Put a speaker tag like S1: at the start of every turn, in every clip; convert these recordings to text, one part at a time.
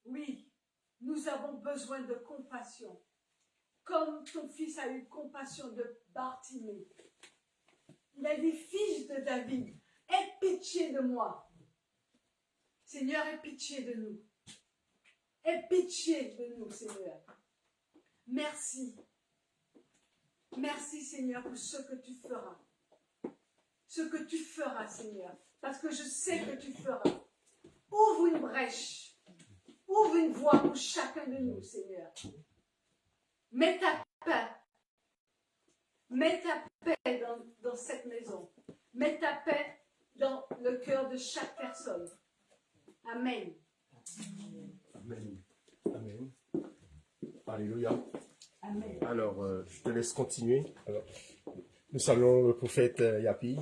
S1: Oui, nous avons besoin de compassion. Comme ton fils a eu compassion de Bartimée. Il a dit, fils de David, aie pitié de moi. Seigneur, aie pitié de nous. Aie pitié de nous, Seigneur. Merci. Merci, Seigneur, pour ce que tu feras. Ce que tu feras, Seigneur. Parce que je sais que tu feras. Ouvre une brèche. Ouvre une voie pour chacun de nous, Seigneur. Mets ta paix. Mets ta paix dans cette maison. Mets ta paix dans le cœur de chaque personne. Amen.
S2: Amen. Amen. Alléluia.
S1: Amen.
S2: Alors, je te laisse continuer. Alors, nous saluons le prophète Yapi.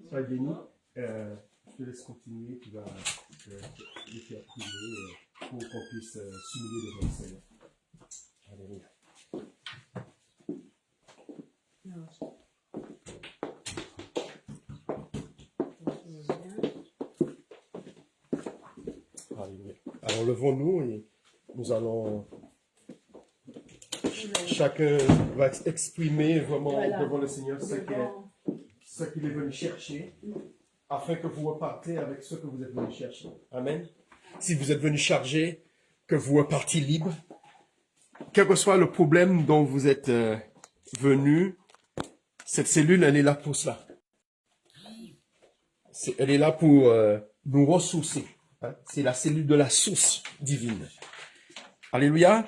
S2: Sois béni. Je te laisse continuer. Tu vas le faire prier pour qu'on puisse s'humilier devant le Seigneur. Alléluia. Alléluia. Alors, levons-nous et nous allons... Chacun va exprimer vraiment devant le Seigneur ce qu'il est venu chercher, afin que vous repartez avec ce que vous êtes venu chercher. Amen. Si vous êtes venu charger, que vous repartiez libre. Quel que soit le problème dont vous êtes venu, cette cellule, elle est là pour cela. Elle est là pour nous ressourcer. Hein? C'est la cellule de la source divine. Alléluia.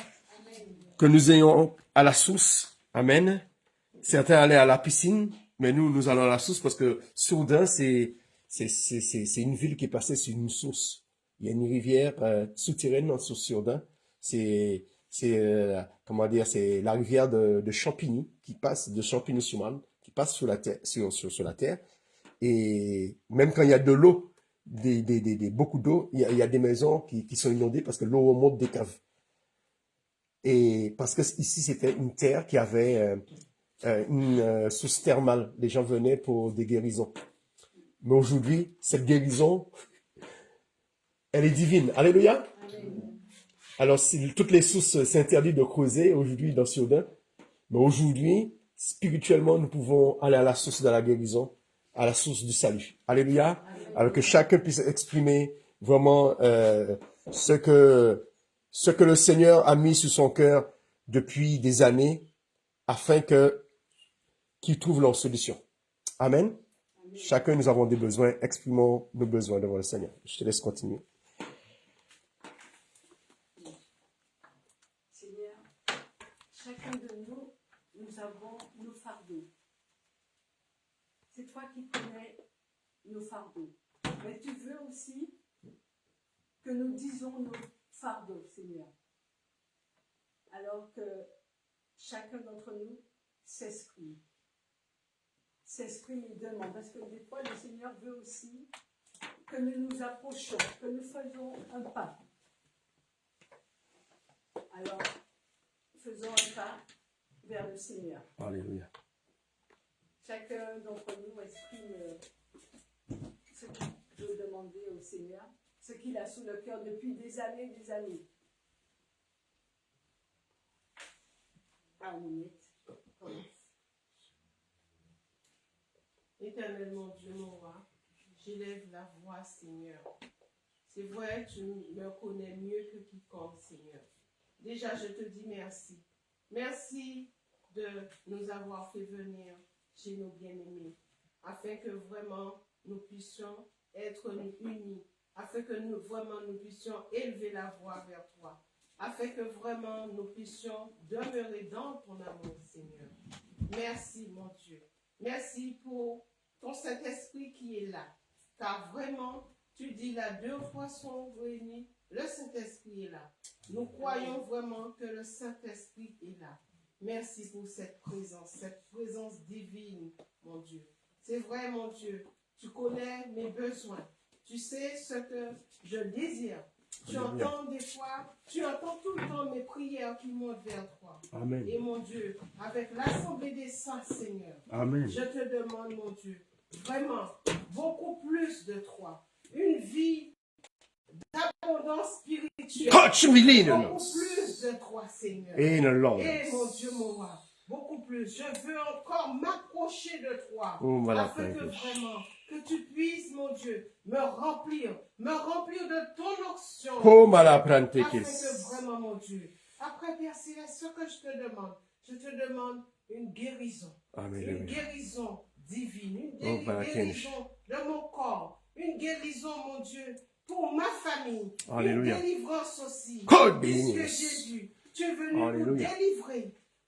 S2: Que nous ayons à la source. Amen. Certains allaient à la piscine, mais nous allons à la source parce que Sourdin, c'est une ville qui est passée sur une source. Il y a une rivière souterraine sur Sourdin. C'est la rivière de Champigny qui passe de Champigny-sur-Marne, qui passe sur la terre, sur la terre. Et même quand il y a de l'eau, beaucoup d'eau, il y a des maisons qui sont inondées parce que l'eau remonte des caves. Et parce que ici, c'était une terre qui avait une source thermale. Les gens venaient pour des guérisons. Mais aujourd'hui, cette guérison, elle est divine. Alléluia. Alors, si toutes les sources s'interdisent de creuser aujourd'hui dans Sourdin, mais aujourd'hui, spirituellement, nous pouvons aller à la source de la guérison, à la source du salut. Alléluia. Alors que chacun puisse exprimer vraiment ce que le Seigneur a mis sur son cœur depuis des années, afin qu'il trouve leur solution. Amen. Chacun, nous avons des besoins. Exprimons nos besoins devant le Seigneur. Je te laisse continuer.
S1: Seigneur, chacun de nous, nous avons nos fardeaux. C'est toi qui connais nos fardeaux. Mais tu veux aussi que nous disons nos fardeaux, Seigneur. Alors que chacun d'entre nous s'exprime et demande. Parce que des fois, le Seigneur veut aussi que nous nous approchions, que nous faisons un pas. Alors, faisons un pas vers le Seigneur.
S2: Alléluia.
S1: Chacun d'entre nous exprime ce qu'il veut demander au Seigneur, ce qu'il a sous le cœur depuis des années et des années.
S3: Éternel mon Dieu, mon roi, j'élève la voix, Seigneur. C'est vrai, tu me connais mieux que quiconque, Seigneur. Déjà, je te dis merci. Merci de nous avoir fait venir chez nos bien-aimés, afin que vraiment nous puissions être unis, afin que nous puissions élever la voix vers toi, afin que vraiment nous puissions demeurer dans ton amour, Seigneur. Merci, mon Dieu. Merci pour ton Saint-Esprit qui est là. Car vraiment, tu dis là, 2 fois sont réunis, le Saint-Esprit est là. Nous croyons vraiment que le Saint-Esprit est là. Merci pour cette présence divine, mon Dieu. C'est vrai, mon Dieu, tu connais mes besoins. Tu sais ce que je désire. Tu entends des fois, tu entends tout le temps mes prières qui montent vers toi.
S2: Amen.
S3: Et mon Dieu, avec l'assemblée des saints, Seigneur,
S2: Amen.
S3: je te demande, mon Dieu, vraiment, beaucoup plus de toi. Une vie d'abondance spirituelle spirituel.
S2: Touch me, Lord.
S3: Beaucoup plus de toi, Seigneur.
S2: In Lord.
S3: Et mon Dieu, mon roi, beaucoup plus. Je veux encore m'approcher de toi.
S2: Oh, voilà,
S3: Afin que
S2: thank you.
S3: vraiment, que tu puisses, mon Dieu, me remplir de ton onction.
S2: Oh, mala
S3: Afin
S2: prante
S3: que
S2: kes.
S3: vraiment, mon Dieu, après, Père Céleste, ce que je te demande une guérison. Une
S2: Alléluia.
S3: guérison divine,
S2: Oh,
S3: une
S2: voilà,
S3: guérison de mon corps, une guérison, mon Dieu, pour ma famille,
S2: Alléluia.
S3: une délivrance aussi.
S2: God
S3: Puisque
S2: bless.
S3: Jésus, tu es venu nous
S2: Alléluia.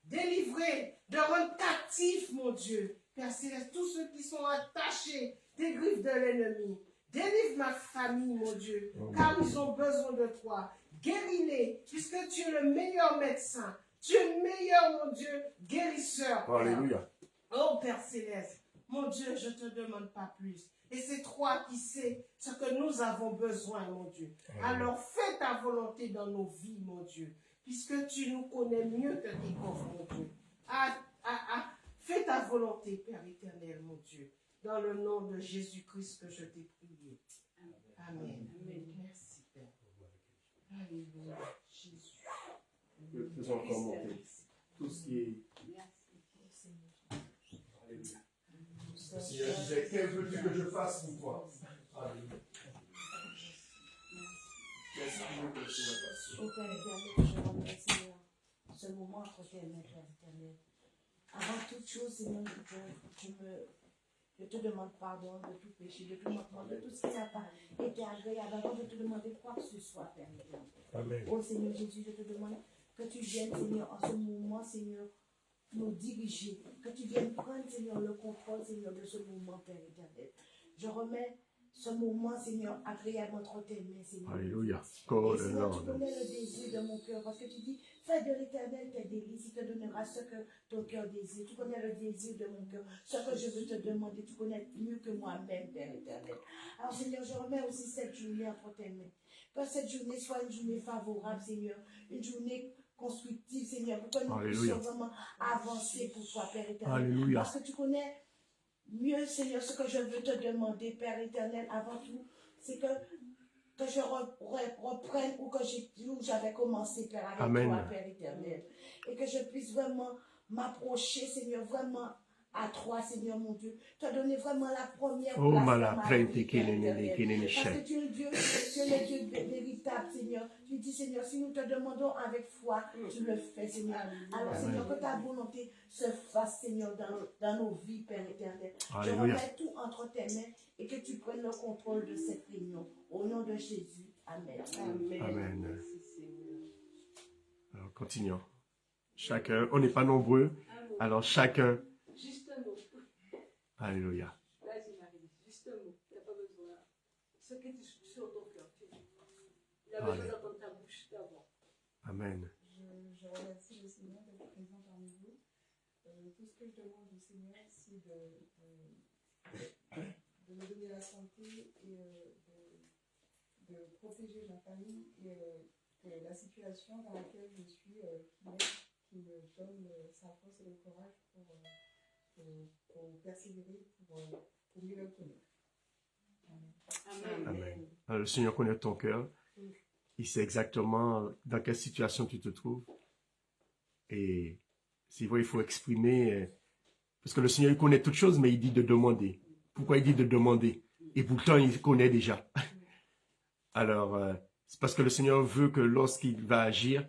S3: délivrer, de rendre captifs, mon Dieu. Père Céleste, tous ceux qui sont attachés des griffes de l'ennemi. Délivre ma famille, mon Dieu, car ils ont besoin de toi. Guéris-les, puisque tu es le meilleur médecin. Tu es le meilleur, mon Dieu, guérisseur. Père.
S2: Alléluia.
S3: Oh Père Céleste, mon Dieu, je ne te demande pas plus. Et c'est toi qui sais ce que nous avons besoin, mon Dieu. Alors fais ta volonté dans nos vies, mon Dieu, puisque tu nous connais mieux que quiconque, mon Dieu. Fais ta volonté, Père éternel, mon Dieu, dans le nom de Jésus-Christ que je t'ai prié. Amen. Amen. Merci, Père. Alléluia, Jésus.
S2: Faisons encore monter tout ce qui est. Alléluia. Seigneur, disais, qu'est-ce que je fasse pour toi? Alléluia. Qu'est-ce que tu veux que le Seigneur fasse?
S4: Au Père éternel, je remercie Seigneur ce moment entre tes mains, Père éternel. Avant toute chose, Seigneur, je te demande pardon de tout péché, de tout manquement, de tout ce qui n'a pas été agréable. Avant de te demander quoi que ce soit, Père éternel.
S2: Amen.
S4: Oh Seigneur Jésus, je te demande que tu viennes, Seigneur, en ce moment, Seigneur, nous diriger, que tu viennes prendre, Seigneur, le contrôle, Seigneur, de ce moment, Père éternel. Je remets ce moment, Seigneur, agréable entre tes mains, Seigneur.
S2: Alléluia.
S4: Et
S2: God
S4: Seigneur, tu
S2: Lord.
S4: connais le désir de mon cœur, parce que tu dis, fais de l'éternel tes délices, il te donnera ce que ton cœur désire. Tu connais le désir de mon cœur, ce que je veux te demander, tu connais mieux que moi-même, Père éternel. Alors Seigneur, je remets aussi cette journée entre tes mains. Que cette journée soit une journée favorable, Seigneur, une journée constructive, Seigneur, pour que nous
S2: Alléluia.
S4: puissions vraiment avancer pour toi, Père éternel.
S2: Alléluia.
S4: Parce que tu connais mieux, Seigneur, ce que je veux te demander, Père éternel, avant tout, c'est que je reprenne où j'avais commencé, Père, avec
S2: Amen.
S4: toi, Père éternel. Et que je puisse vraiment m'approcher, Seigneur, vraiment à toi, Seigneur, mon Dieu. Te donner vraiment la première
S2: Oh,
S4: place
S2: mala
S4: dans ma
S2: prente
S4: vie, Père éternel.
S2: kenene
S4: Parce que
S2: shen.
S4: tu es le Dieu véritable, Seigneur. Tu dis, Seigneur, si nous te demandons avec foi, tu le fais, Seigneur. Alors, Seigneur, que ta volonté se fasse, Seigneur, dans nos vies, Père éternel. Je
S2: Alléluia.
S4: remets tout entre tes mains et que tu prennes le contrôle de cette réunion. Au nom de Jésus. Amen.
S2: Amen.
S3: Merci, Seigneur.
S2: Alors, continuons. Chacun, on n'est pas nombreux, alors chacun.
S1: Juste un mot.
S2: Alléluia.
S1: Vas-y, Marie. Juste un mot. Tu n'as pas besoin. Ce qui est sur ton cœur. Il a besoin
S2: Allez.
S1: d'entendre ta bouche d'abord.
S2: Amen.
S5: Je remercie le Seigneur d'être présent parmi vous. Tout ce que je demande au Seigneur, c'est de me donner la santé et de protéger ma famille et que la situation dans laquelle je suis, qui me donne sa force et le courage pour persévérer, pour mieux l'obtenir.
S3: Amen.
S2: Amen. Alors, le Seigneur connaît ton cœur. Il sait exactement dans quelle situation tu te trouves. Et c'est vrai, il faut exprimer. Parce que le Seigneur, il connaît toutes choses, mais il dit de demander. Pourquoi il dit de demander? Et pourtant, il connaît déjà. Alors, c'est parce que le Seigneur veut que lorsqu'il va agir,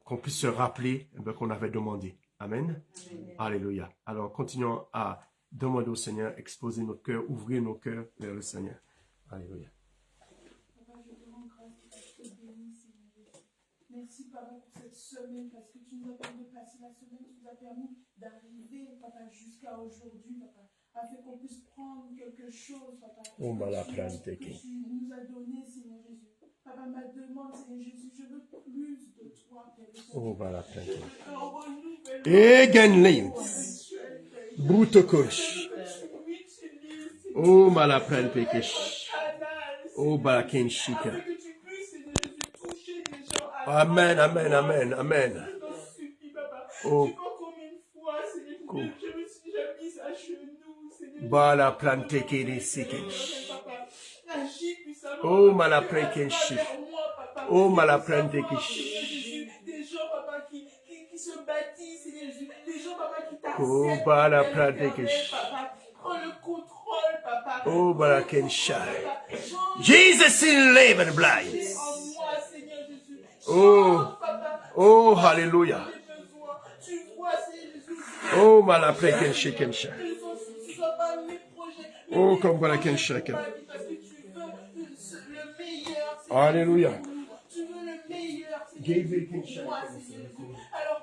S2: qu'on puisse se rappeler qu'on avait demandé. Amen. Alléluia. Alors, continuons à demander au Seigneur, exposer notre cœur, ouvrir nos cœurs vers le Seigneur. Alléluia.
S5: Papa, je te rends grâce parce que je te bénis, Seigneur Jésus. Merci, Papa, pour cette semaine, parce que tu nous as permis de passer la semaine, tu nous as permis d'arriver, Papa, jusqu'à aujourd'hui, Papa, afin qu'on puisse prendre quelque chose, Papa,
S2: Oh,
S5: que tu nous as donné, Seigneur Jésus. Papa, ma demande, Seigneur Jésus, je veux plus de toi, Père éternel.
S2: Oh, voilà,
S5: Je veux un renouvellement
S2: Egen
S5: spirituel, Père éternel.
S2: Butokosh.
S5: Je veux que tu m'utilises, Seigneur
S2: Oh,
S5: Jésus,
S2: malapren
S5: pour
S2: pekesh.
S5: être un canal,
S2: Oh,
S5: Seigneur
S2: balaken
S5: Jésus,
S2: shika.
S5: afin que tu puisses, Seigneur Jésus, toucher des gens à
S2: Amen,
S5: toi,
S2: amen, amen, amen.
S5: Je t'en supplie, Papa.
S2: Oh,
S5: Tu vois combien de fois, Seigneur,
S2: cool.
S5: je me suis déjà mise à genoux, Seigneur.
S2: Bala
S5: Jésus,
S2: plante
S5: pour
S2: kere
S5: te
S2: sikesh.
S5: demander, Papa, agis puissamment,
S2: Oh,
S5: Papa,
S2: malapren
S5: à
S2: kenshi.
S5: travers moi, Papa,
S2: Oh, Malaprente
S3: Seigneur
S2: Kish.
S3: Jésus, des gens, papa, qui se bâtissent, Seigneur Jésus, des gens, papa, qui
S2: Oh,
S3: t'acceptent,
S2: Malaprente
S3: Père éternel,
S2: Kish.
S3: papa. Prends le contrôle, papa.
S2: Oh,
S3: Prends le
S2: Malakensha.
S3: contrôle, papa. Change
S2: Jesus in living blind.
S3: en moi, Seigneur Jésus.
S2: Oh.
S3: Change, papa.
S2: Oh,
S3: Tu vois
S2: hallelujah.
S3: mes besoins. Tu vois, Seigneur Jésus.
S2: Oh, Malaprente Kensha Kensha.
S3: Que ce soit pas mes projets, mais
S2: Oh,
S3: tes
S2: comme voilà
S3: projets
S2: Kensha.
S3: pour ma vie, parce que tu veux le meilleur, Seigneur.
S2: Alléluia.
S3: Tu veux le meilleur,
S2: Give
S3: Seigneur,
S2: it
S3: pour
S2: Kensha.
S3: moi, Seigneur. Alors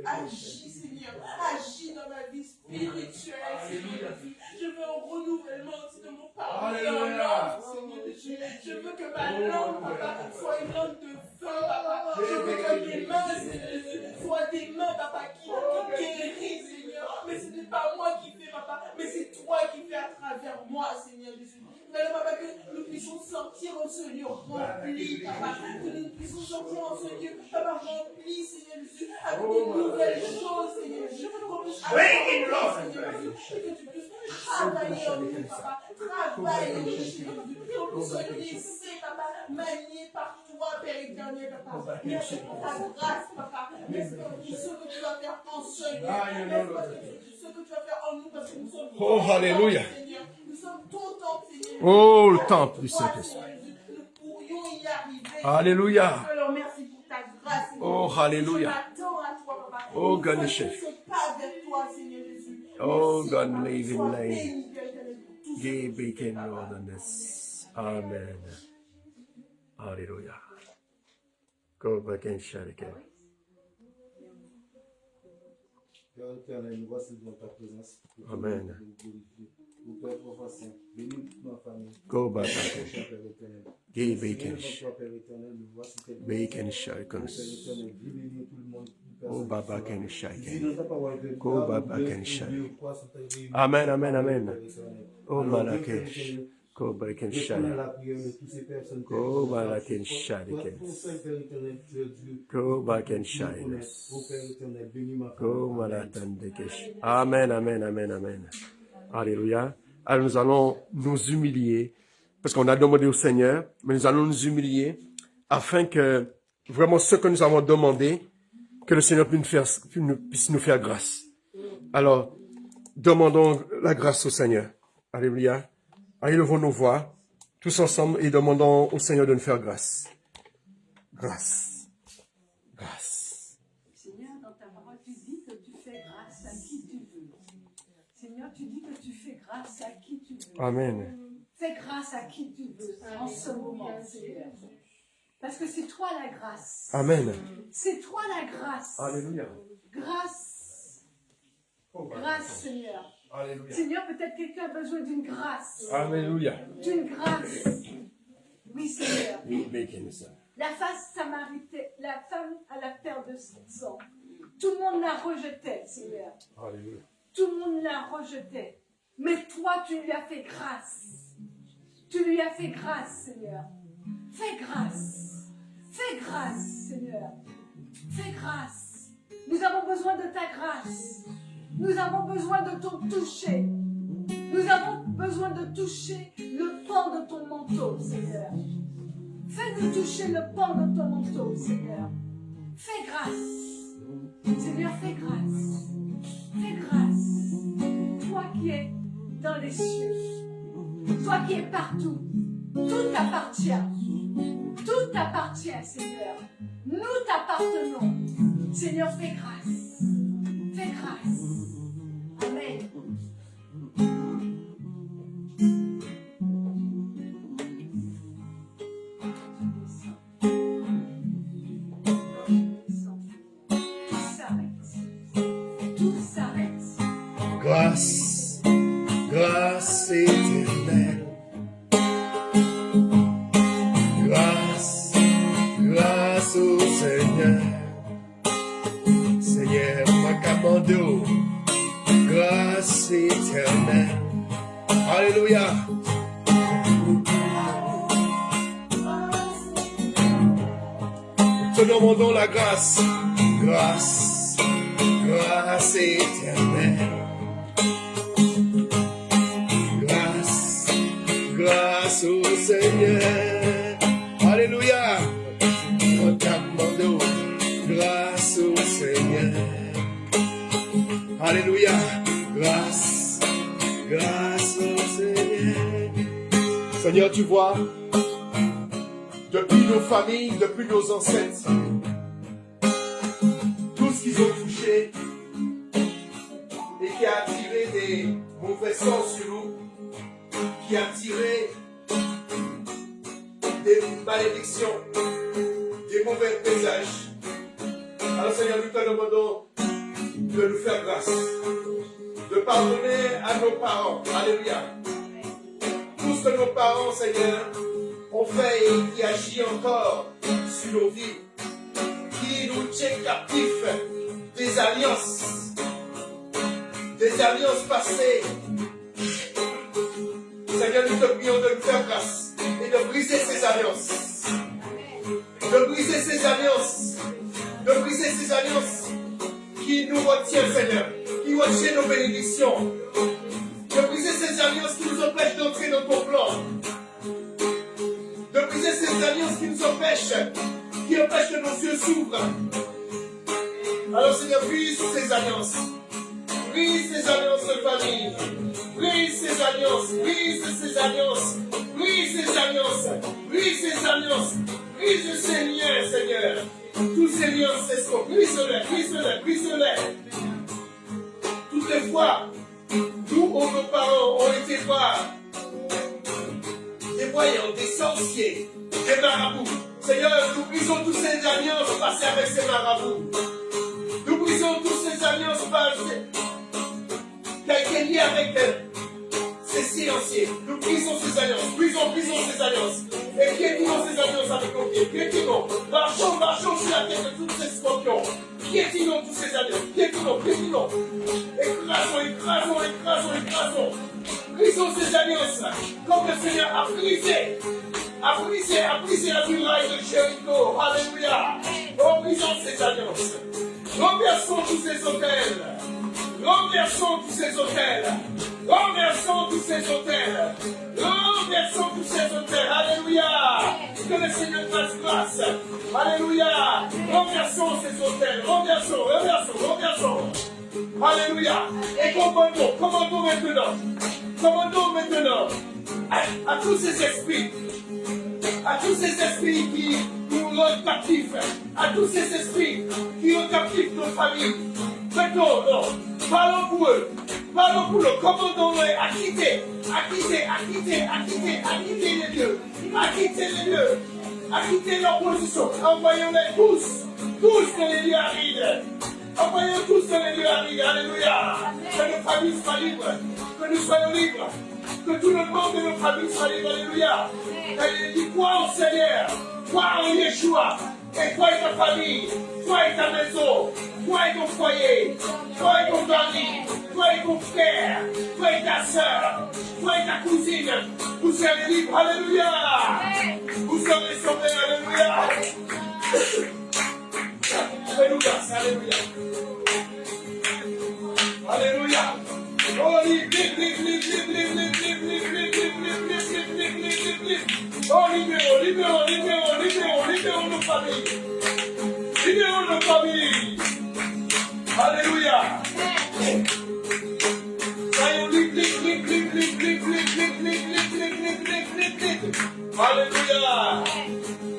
S3: agis, Seigneur. Agis dans ma vie spirituelle, Seigneur. Je veux un renouvellement aussi de mon parole et en langue, Seigneur. Je veux que ma langue, papa, soit une langue de feu, papa. Je veux que mes mains, Seigneur, soient des mains, papa, qui guérissent, Seigneur. Mais ce n'est pas moi qui fais, papa, mais c'est toi qui fais à travers moi, Seigneur Jésus. Mais papa, que nous puissions sortir en ce lieu rempli, papa. Que nous puissions sortir en ce lieu, papa, rempli, Seigneur Jésus, avec de nouvelles choses, Seigneur Jésus. Qu'on puisse apprendre, Seigneur Jésus, et que tu puisses travailler en nous, papa. Travaille en nous, Seigneur Jésus. Qu'on puisse se laisser, papa, manier par toi, Père éternel, papa. Merci pour ta grâce, papa. Merci pour ce que tu vas faire en ce lieu. Merci pour ce que tu vas faire en nous, parce que nous sommes
S2: Oh, hallelujah.
S3: Seigneur. Nous sommes ton temple, Seigneur.
S2: Oh, le temple du Saint-Esprit.
S3: Nous pourrions y arriver.
S2: Alléluia.
S3: Alors merci pour ta grâce, Seigneur.
S2: Oh, hallelujah.
S3: Je m'attends à toi, papa.
S2: Oh,
S3: Nous
S2: God,
S3: faisons
S2: chef.
S3: ce pas vers toi, Seigneur Jésus.
S2: Oh,
S3: Merci,
S2: God,
S3: papa.
S2: live in
S3: Sois
S2: life.
S3: béni, Père éternel, pour tout ce que
S2: Give
S3: tu
S2: it
S3: fais,
S2: in
S3: papa.
S2: wilderness. Amen. Alléluia. Go back and share again.
S6: Père éternel, nous voici dans ta présence.
S2: Amen.
S6: Nous glorifier. Nous Père profond saint, bénis toute ma famille.
S2: Go back
S6: Cher
S2: and
S6: Père éternel.
S2: give it
S6: Seigneur,
S2: and
S6: devant toi, Père éternel, nous voici tes
S2: Bake and share
S6: Père
S2: again.
S6: éternel, libérez tout le monde.
S2: Oh, Baba can share
S6: Dis
S2: again.
S6: dans ta parole que
S2: Go,
S6: là où
S2: Baba,
S6: deux
S2: can
S6: ou
S2: share.
S6: deux ou trois sont réunis,
S2: Amen, amen,
S6: Père
S2: amen.
S6: éternel.
S2: Oh,
S6: Alors, Dieu, Père
S2: Malakesh.
S6: éternel,
S2: Go back and
S6: je connais
S2: share.
S6: la prière de toutes ces personnes. Père
S2: Go,
S6: éternel.
S2: Malakesh, share
S6: Toi,
S2: again.
S6: ton seul Père éternel, tu es Dieu.
S2: Go back and
S6: Tu nous
S2: share.
S6: connais. Oh Père éternel, bénis ma
S2: Go,
S6: famille.
S2: Malatandekesh. Amen, amen, amen, amen. Alléluia. Alors nous allons nous humilier, parce qu'on a demandé au Seigneur, mais nous allons nous humilier afin que vraiment ce que nous avons demandé, que le Seigneur puisse nous faire grâce. Alors, demandons la grâce au Seigneur. Alléluia. Allez, levons nos voix, tous ensemble, et demandons au Seigneur de nous faire grâce. Grâce. Grâce.
S1: Seigneur, dans ta parole, tu dis que tu fais grâce à qui tu veux. Seigneur, tu dis que tu fais grâce à qui tu veux.
S2: Amen.
S1: Fais grâce à qui tu veux en ce moment, Seigneur. Parce que c'est toi la grâce.
S2: Amen.
S1: C'est toi la grâce.
S2: Alléluia.
S1: Grâce. Grâce, Seigneur.
S2: Alléluia.
S1: Seigneur, peut-être quelqu'un a besoin d'une grâce.
S2: Alléluia.
S1: D'une grâce. Oui, Seigneur. La femme à la paire de sang. Tout le monde la rejetait, Seigneur.
S2: Alléluia.
S1: Tout le monde la rejetait. Mais toi, tu lui as fait grâce. Tu lui as fait grâce, Seigneur. Fais grâce. Fais grâce, Seigneur. Fais grâce. Nous avons besoin de ta grâce. Nous avons besoin de ton toucher. Nous avons besoin de toucher le pan de ton manteau, Seigneur. Fais-nous toucher le pan de ton manteau, Seigneur. Fais grâce. Seigneur, fais grâce. Fais grâce. Toi qui es dans les cieux. Toi qui es partout. Tout t'appartient. Tout t'appartient, Seigneur. Nous t'appartenons. Seigneur, fais grâce. Fais grâce. Amen. Tout s'arrête.
S2: Grâce, grâce éternelle. Grâce, grâce au Seigneur. Seigneur, Macamando. Grâce éternelle. Alléluia. Nous te demandons la grâce. Grâce, grâce éternelle. Grâce, grâce au Seigneur. Alléluia. Alléluia. Grâce, grâce au Seigneur. Seigneur, tu vois, depuis nos familles, depuis nos ancêtres, tout ce qu'ils ont touché et qui a attiré des mauvais sens sur nous, qui a attiré des malédictions, des mauvais présages. Alors Seigneur, nous te demandons de nous faire grâce, de pardonner à nos parents. Alléluia. Tout ce que nos parents, Seigneur, ont fait et qui agit encore sur nos vies, qui nous tient captifs des alliances passées. Seigneur, nous te prions de nous faire grâce et de briser ces alliances. De briser ces alliances. De briser ces alliances qui nous retiennent, Seigneur, qui retiennent nos bénédictions. De briser ces alliances qui nous empêchent d'entrer dans ton plan. De briser ces alliances qui nous empêchent, qui empêchent que nos yeux s'ouvrent. Alors Seigneur, brise ces alliances. Brise ces alliances de famille. Brise ces alliances. Brise ces alliances. Brise ces alliances. Brise ces alliances. Brise ces liens, Seigneur. Tous ces liens ancestraux. Brise-les. Brise-les. Brise-les. Toutes les fois où nos parents ont été voir des voyants, des sorciers, des marabouts. Seigneur, nous brisons toutes ces alliances passées avec ces marabouts. Nous brisons toutes ces alliances passées qui a été liées avec ces silenciers. Nous brisons ces alliances. Brisons ces alliances. Et piétinons ces alliances avec nos pieds. Piétinons. Marchons sur la tête de tous ces scorpions. Piétinons toutes ces alliances. Piétinons. Écrasons. Brisons ces alliances. Comme le Seigneur a brisé la muraille de Jéricho. Alléluia. Oh, brisons ces alliances. Renversons tous ces hôtels. Renversons tous ces hôtels. Alléluia. Que le Seigneur fasse grâce. Alléluia. Renversons ces hôtels. Renversons. Alléluia. Et commandons maintenant à tous ces esprits. À tous ces esprits qui nous rendent captifs. À tous ces esprits qui ont captifs nos familles. Maintenant, parlons pour eux. Commandons-les à quitter les lieux. À quitter leur position. Envoyons-les tous dans les lieux arides. Alléluia. Que nos familles soient libres. Que nous soyons libres. Que tout le monde de nos familles soit libre. Alléluia. Et dis crois au Seigneur. Crois en Yeshua. Et toi et ta famille. Toi et ta maison. Toi et ton foyer. Toi et ton mari. Toi et ton frère. Toi et ta soeur. Toi et ta cousine. Vous serez libres. Alléluia. Vous serez sauvés. Alléluia. Alléluia. Alléluia. Oh, libre. Oh, libérons nos familles. Libérons nos familles. Alléluia. Soyons libres. Alléluia.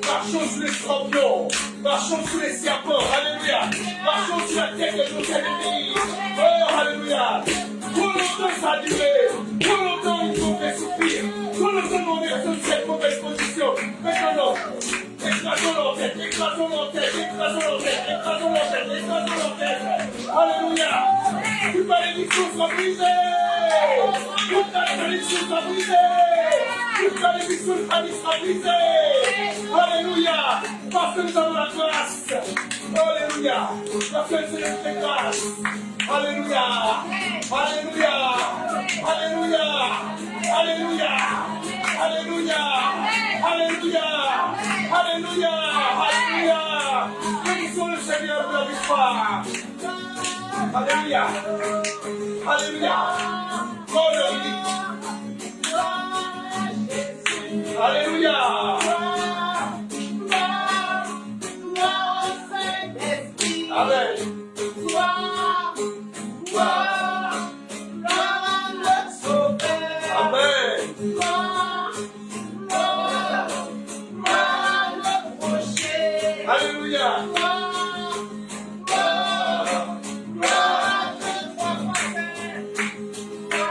S2: Marchons sur les scorpions. Marchons sur les serpents. Alléluia. Marchons sur la tête de nos ennemis. Oh, alléluia. Trop longtemps ça a duré. Trop longtemps ils ont fait souffrir. Trop longtemps on est dans cette mauvaise position. Maintenant, écrasons leur tête. Alléluia. Toute malédiction soit brisée. Toute malédiction soit brisée. Toute malédiction de famille soit brisée. Alléluia. Parce que nous avons la grâce. Alléluia. Parce que c'est notre grâce. Alléluia. Bénissons le Seigneur de la victoire. Alléluia. Alléluia. Amen. Alléluia.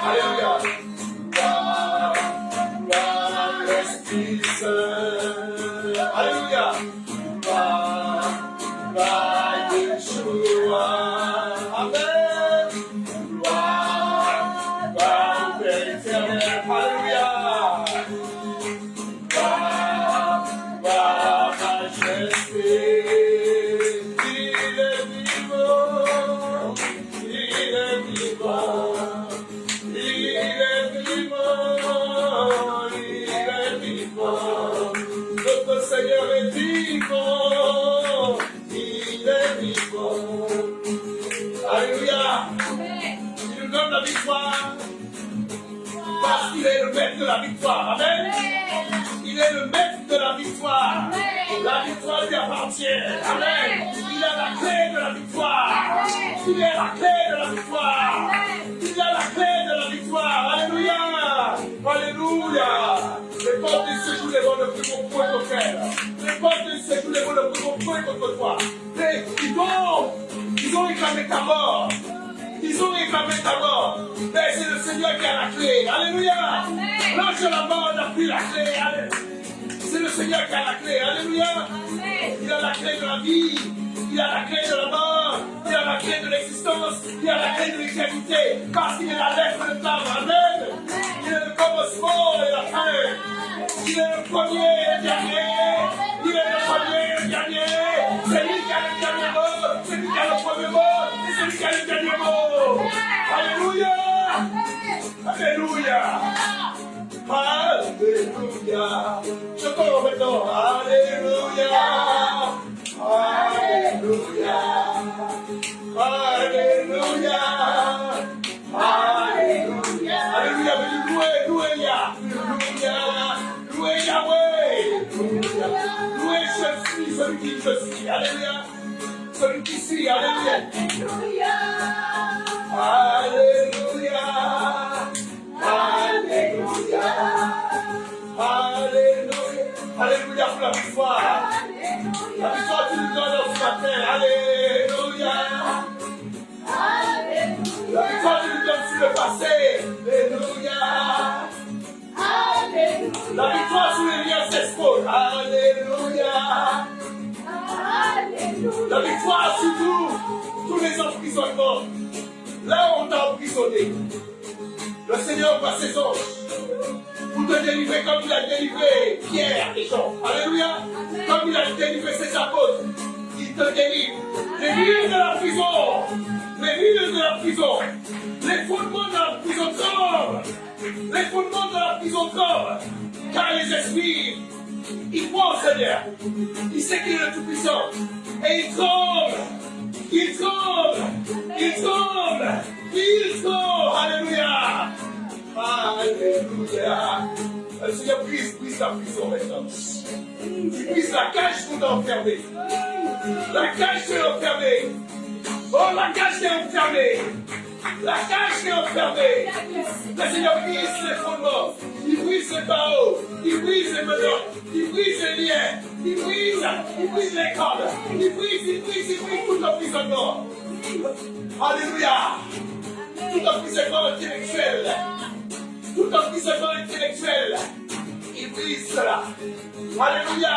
S2: Alléluia. L'Esprit Saint. Alléluia. Yeshua. Amen. Gloire au Père éternel. Alléluia. Majesté. Il est vivant. Il est vivant. Il est vivant. Il est vivant. Notre Seigneur est vivant. Il est vivant. Alléluia. Il nous donne la victoire. Parce qu'il est le maître de la victoire. Amen. Il est le maître de la victoire. La victoire lui appartient. Amen. Il a la clé de la victoire. Il a la clé de la victoire. Il a la clé de la victoire. Alléluia. Alléluia. Les portes du séjour les vont ne plus point contre elle. Les portes du séjour les vont ne plus point contre toi. Ils ont réclamé ta mort. Ils ont réclamé ta mort. Mais c'est le Seigneur qui a la clé. Alléluia. L'ange de la mort n'a plus la clé. C'est le Seigneur qui a la clé. Alléluia. Il a la clé de la vie. Il a la clé de la mort. Il a la clé de l'existence. Il a la clé de l'éternité. Parce qu'il est la lettre de l'âme. Amen. Il est le commencement et la fin. Il est le premier et le dernier. Il est le premier et le dernier. C'est lui qui a le dernier mot. C'est lui qui a le premier mot. Et c'est lui qui a le dernier mot. Alléluia. Alléluia. Alléluia. Je commence maintenant. Alléluia. Alléluia. Alléluia. Alléluia. Alléluia. Louez Yahweh. Louez je suis, celui qui je suis. Alléluia. Celui qui suis. Alléluia. Alléluia. Alléluia. Alléluia. Alléluia pour la victoire. La victoire tu nous donnes ce matin. Alléluia. La victoire tu nous donnes sur le passé. Alléluia. La victoire sur les liens s'expose. Alléluia. La victoire sur tous les emprisonnements. Là où on t'a emprisonné. Le Seigneur envoie ses anges pour te délivrer comme il a délivré Pierre et Jean. Alléluia. Comme il a délivré ses apôtres. Il te délivre. Les murs de la prison. Les murs de la prison. Les fondements de la prison tombent. Les fondements de la prison tombent. Car les esprits, ils croient au Seigneur. Il sait qu'il est le Tout-Puissant. Et ils tremblent. Ils tremblent. Ils tremblent. Ils tremblent. Alléluia. Alléluia. Le Seigneur brise la prison maintenant. Il brise la cage qu'on t'a enfermée. La cage qui est enfermée. Oh, la cage qui est enfermée. La cage qui est enfermée. Le Seigneur brise les fondements. Il brise les barreaux. Il brise les menottes. Il brise les liens. Il brise les cordes. Il brise tout l'emprisonnement. Alléluia. Tout emprisonnement intellectuel. Tout emprisonnement intellectuel. Il brise cela. Alléluia.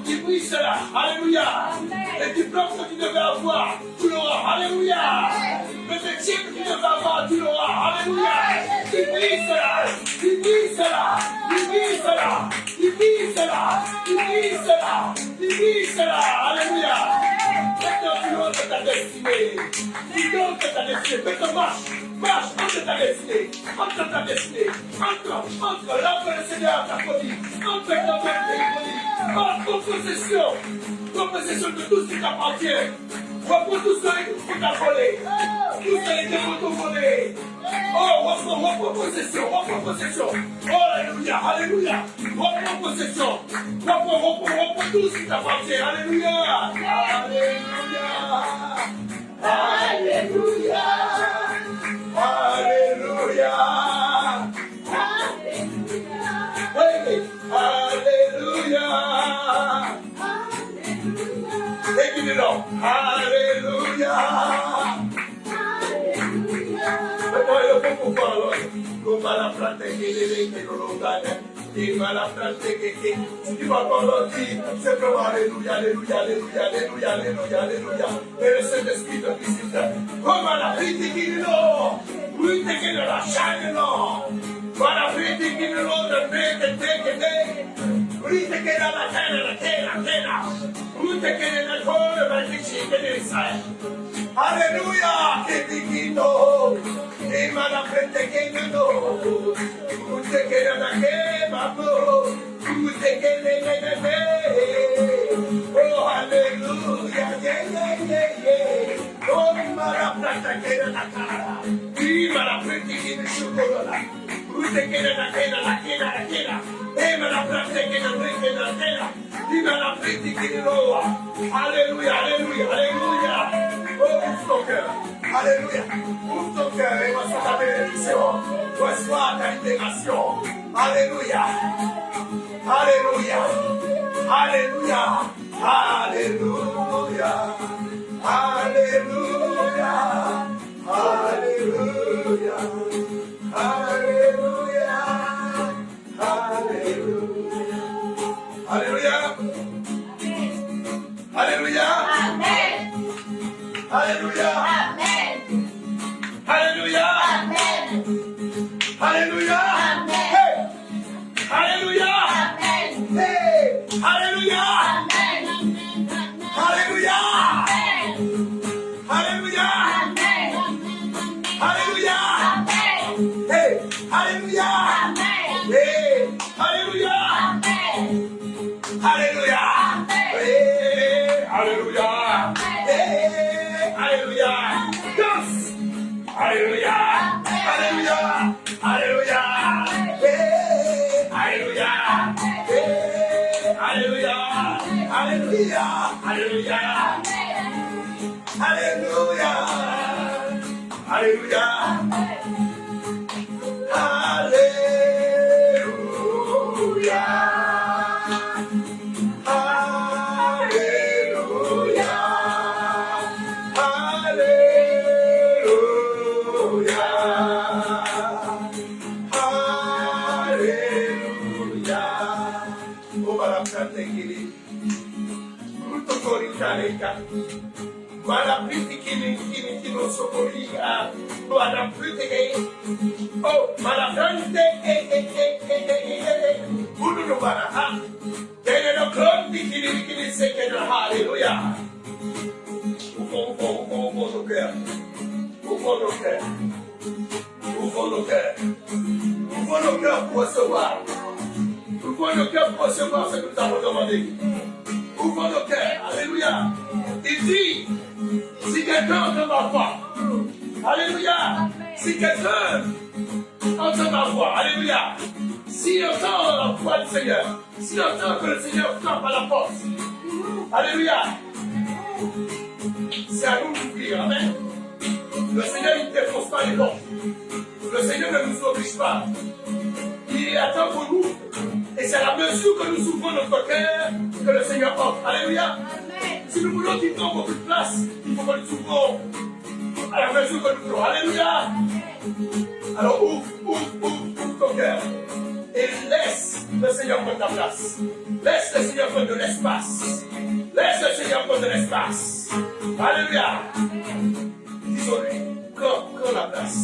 S2: Il brise cela. Alléluia. Les diplômes que tu devais avoir, tu l'auras. Alléluia. Le métier que tu devais avoir, tu l'auras. Alléluia. Il brise cela. Il brise cela. Il brise cela. Il brise cela. Il brise cela. Il brise cela. Alléluia. Maintenant, tu rentres ta destinée. Tu rentres ta destinée. Maintenant, marche entre ta destinée. Entre ta destinée. Entre là où le Seigneur t'a promis. Entre dans ton pays. Prends possession de tout ce qui t'appartient. Reprends tout ce que t'as volé. Tout ce qui t'ont volé. Oh, reprends possession. Oh, alléluia, alléluia. Reprends possession. Reprends tout ce qui t'appartient. Alléluia. Alléluia. Alléluia. Alléluia. Alléluia. Alléluia. Dis-le. Alléluia. Maintenant, il faut pouvoir l'autre. Comme à la plante qui est l'ongane. Et à la plante qui est. Si tu vas pas l'autre, dis simplement Alléluia, Alléluia, Alléluia, Alléluia, Alléluia, Alléluia. Et le Saint-Esprit de Christ. Comme à la plante qui est l'eau. Oui, t'es qui est la chaîne, non. Voilà, oui, t'es qui est l'eau de paix, que t'es, que t'es. Oui, t'es qui est la terre. Oui, t'es qui est la colle, ma chichi, que t'es ça. Alléluia, que t'es qui no. Et ma la plante qui est l'eau. Oui, t'es qui est la terre, ma peau. Oui, t'es qui est la terre. Oh, Alléluia, yeah, yeah, yeah, yeah. Oh, ma la plante qui est la cara. Oui, ma la plante qui est le chocolat. Usted quiere la queda. Deme la plata que no te la tela. Dime la frente que no. Alléluia, alléluia, alléluia. Oh, ouvre ton cœur. Alléluia. Ouvre ton cœur et reçois ta bénédiction. Reçois ta libération. Alléluia. Alléluia. Alléluia. Alléluia. Alléluia. Alléluia. Alléluia. Alléluia. Alléluia. Alléluia.
S4: Amen.
S2: Alléluia.
S4: Amen.
S2: Alléluia.
S4: Amen.
S2: Alléluia.
S4: Amen.
S2: Hey. Alléluia.
S4: Amen.
S2: Hey. Alléluia.
S4: Amen.
S2: Alléluia.
S4: Amen.
S2: Alléluia.
S4: Amen.
S2: Alléluia.
S4: Amen.
S2: Hey. Alléluia.
S4: Amen.
S2: Hey. Alléluia.
S4: Amen.
S2: Alléluia. Hey. Alléluia. Hey. Alléluia. Yes. Alléluia. Alléluia. Alléluia. Hey. Alléluia. Hey. Alléluia. Alléluia. Alléluia. Alléluia. Alléluia. Alléluia. Ouvrons nos cœurs. Ouvrons nos cœurs. Ouvrons nos cœurs. Ouvrons nos cœurs pour recevoir. Ouvrons nos cœurs pour recevoir ce que nous avons demandé. Ouvrons nos cœurs. Alléluia. Il dit, si quelqu'un entend ma voix, alléluia. Si quelqu'un entend ma voix, alléluia. S'il entend la voix du Seigneur, s'il entend que le Seigneur frappe à la porte, alléluia. C'est à nous d'ouvrir, amen. Le Seigneur ne défonce pas les portes. Le Seigneur ne nous oblige pas. Il attend pour nous. Et c'est à la mesure que nous ouvrons notre cœur que le Seigneur offre. Alléluia. Si nous voulons qu'il prenne beaucoup de place, il faut que nous ouvrons à la mesure que nous voulons. Alléluia. Alors ouvre ton cœur. Et laisse le Seigneur prendre ta place. Laisse le Seigneur prendre de l'espace. Laisse le Seigneur prendre de l'espace. Alléluia. Disons-lui, prends la place.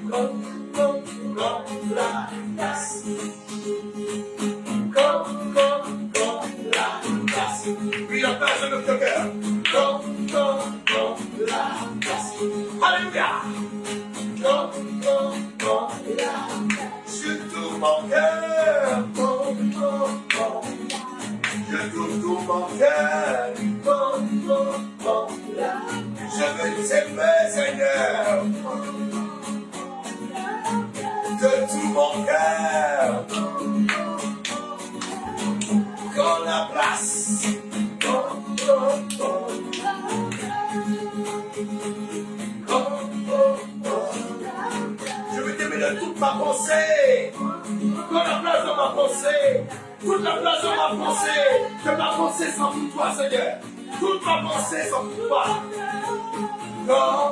S2: Prends la place. Prends la place. Puis la place de notre cœur. Prends la place. Alléluia. Prends la place. Je tourne mon cœur. Je tourne tout mon cœur. Je veux t'aimer, Seigneur. De tout mon cœur. Prends la place. Je veux t'aimer de toute ma pensée. Prends la place de ma pensée. Toute la place de ma pensée. Que ma pensée soit pour toi, Seigneur. Toute ma pensée soit pour toi. Oh,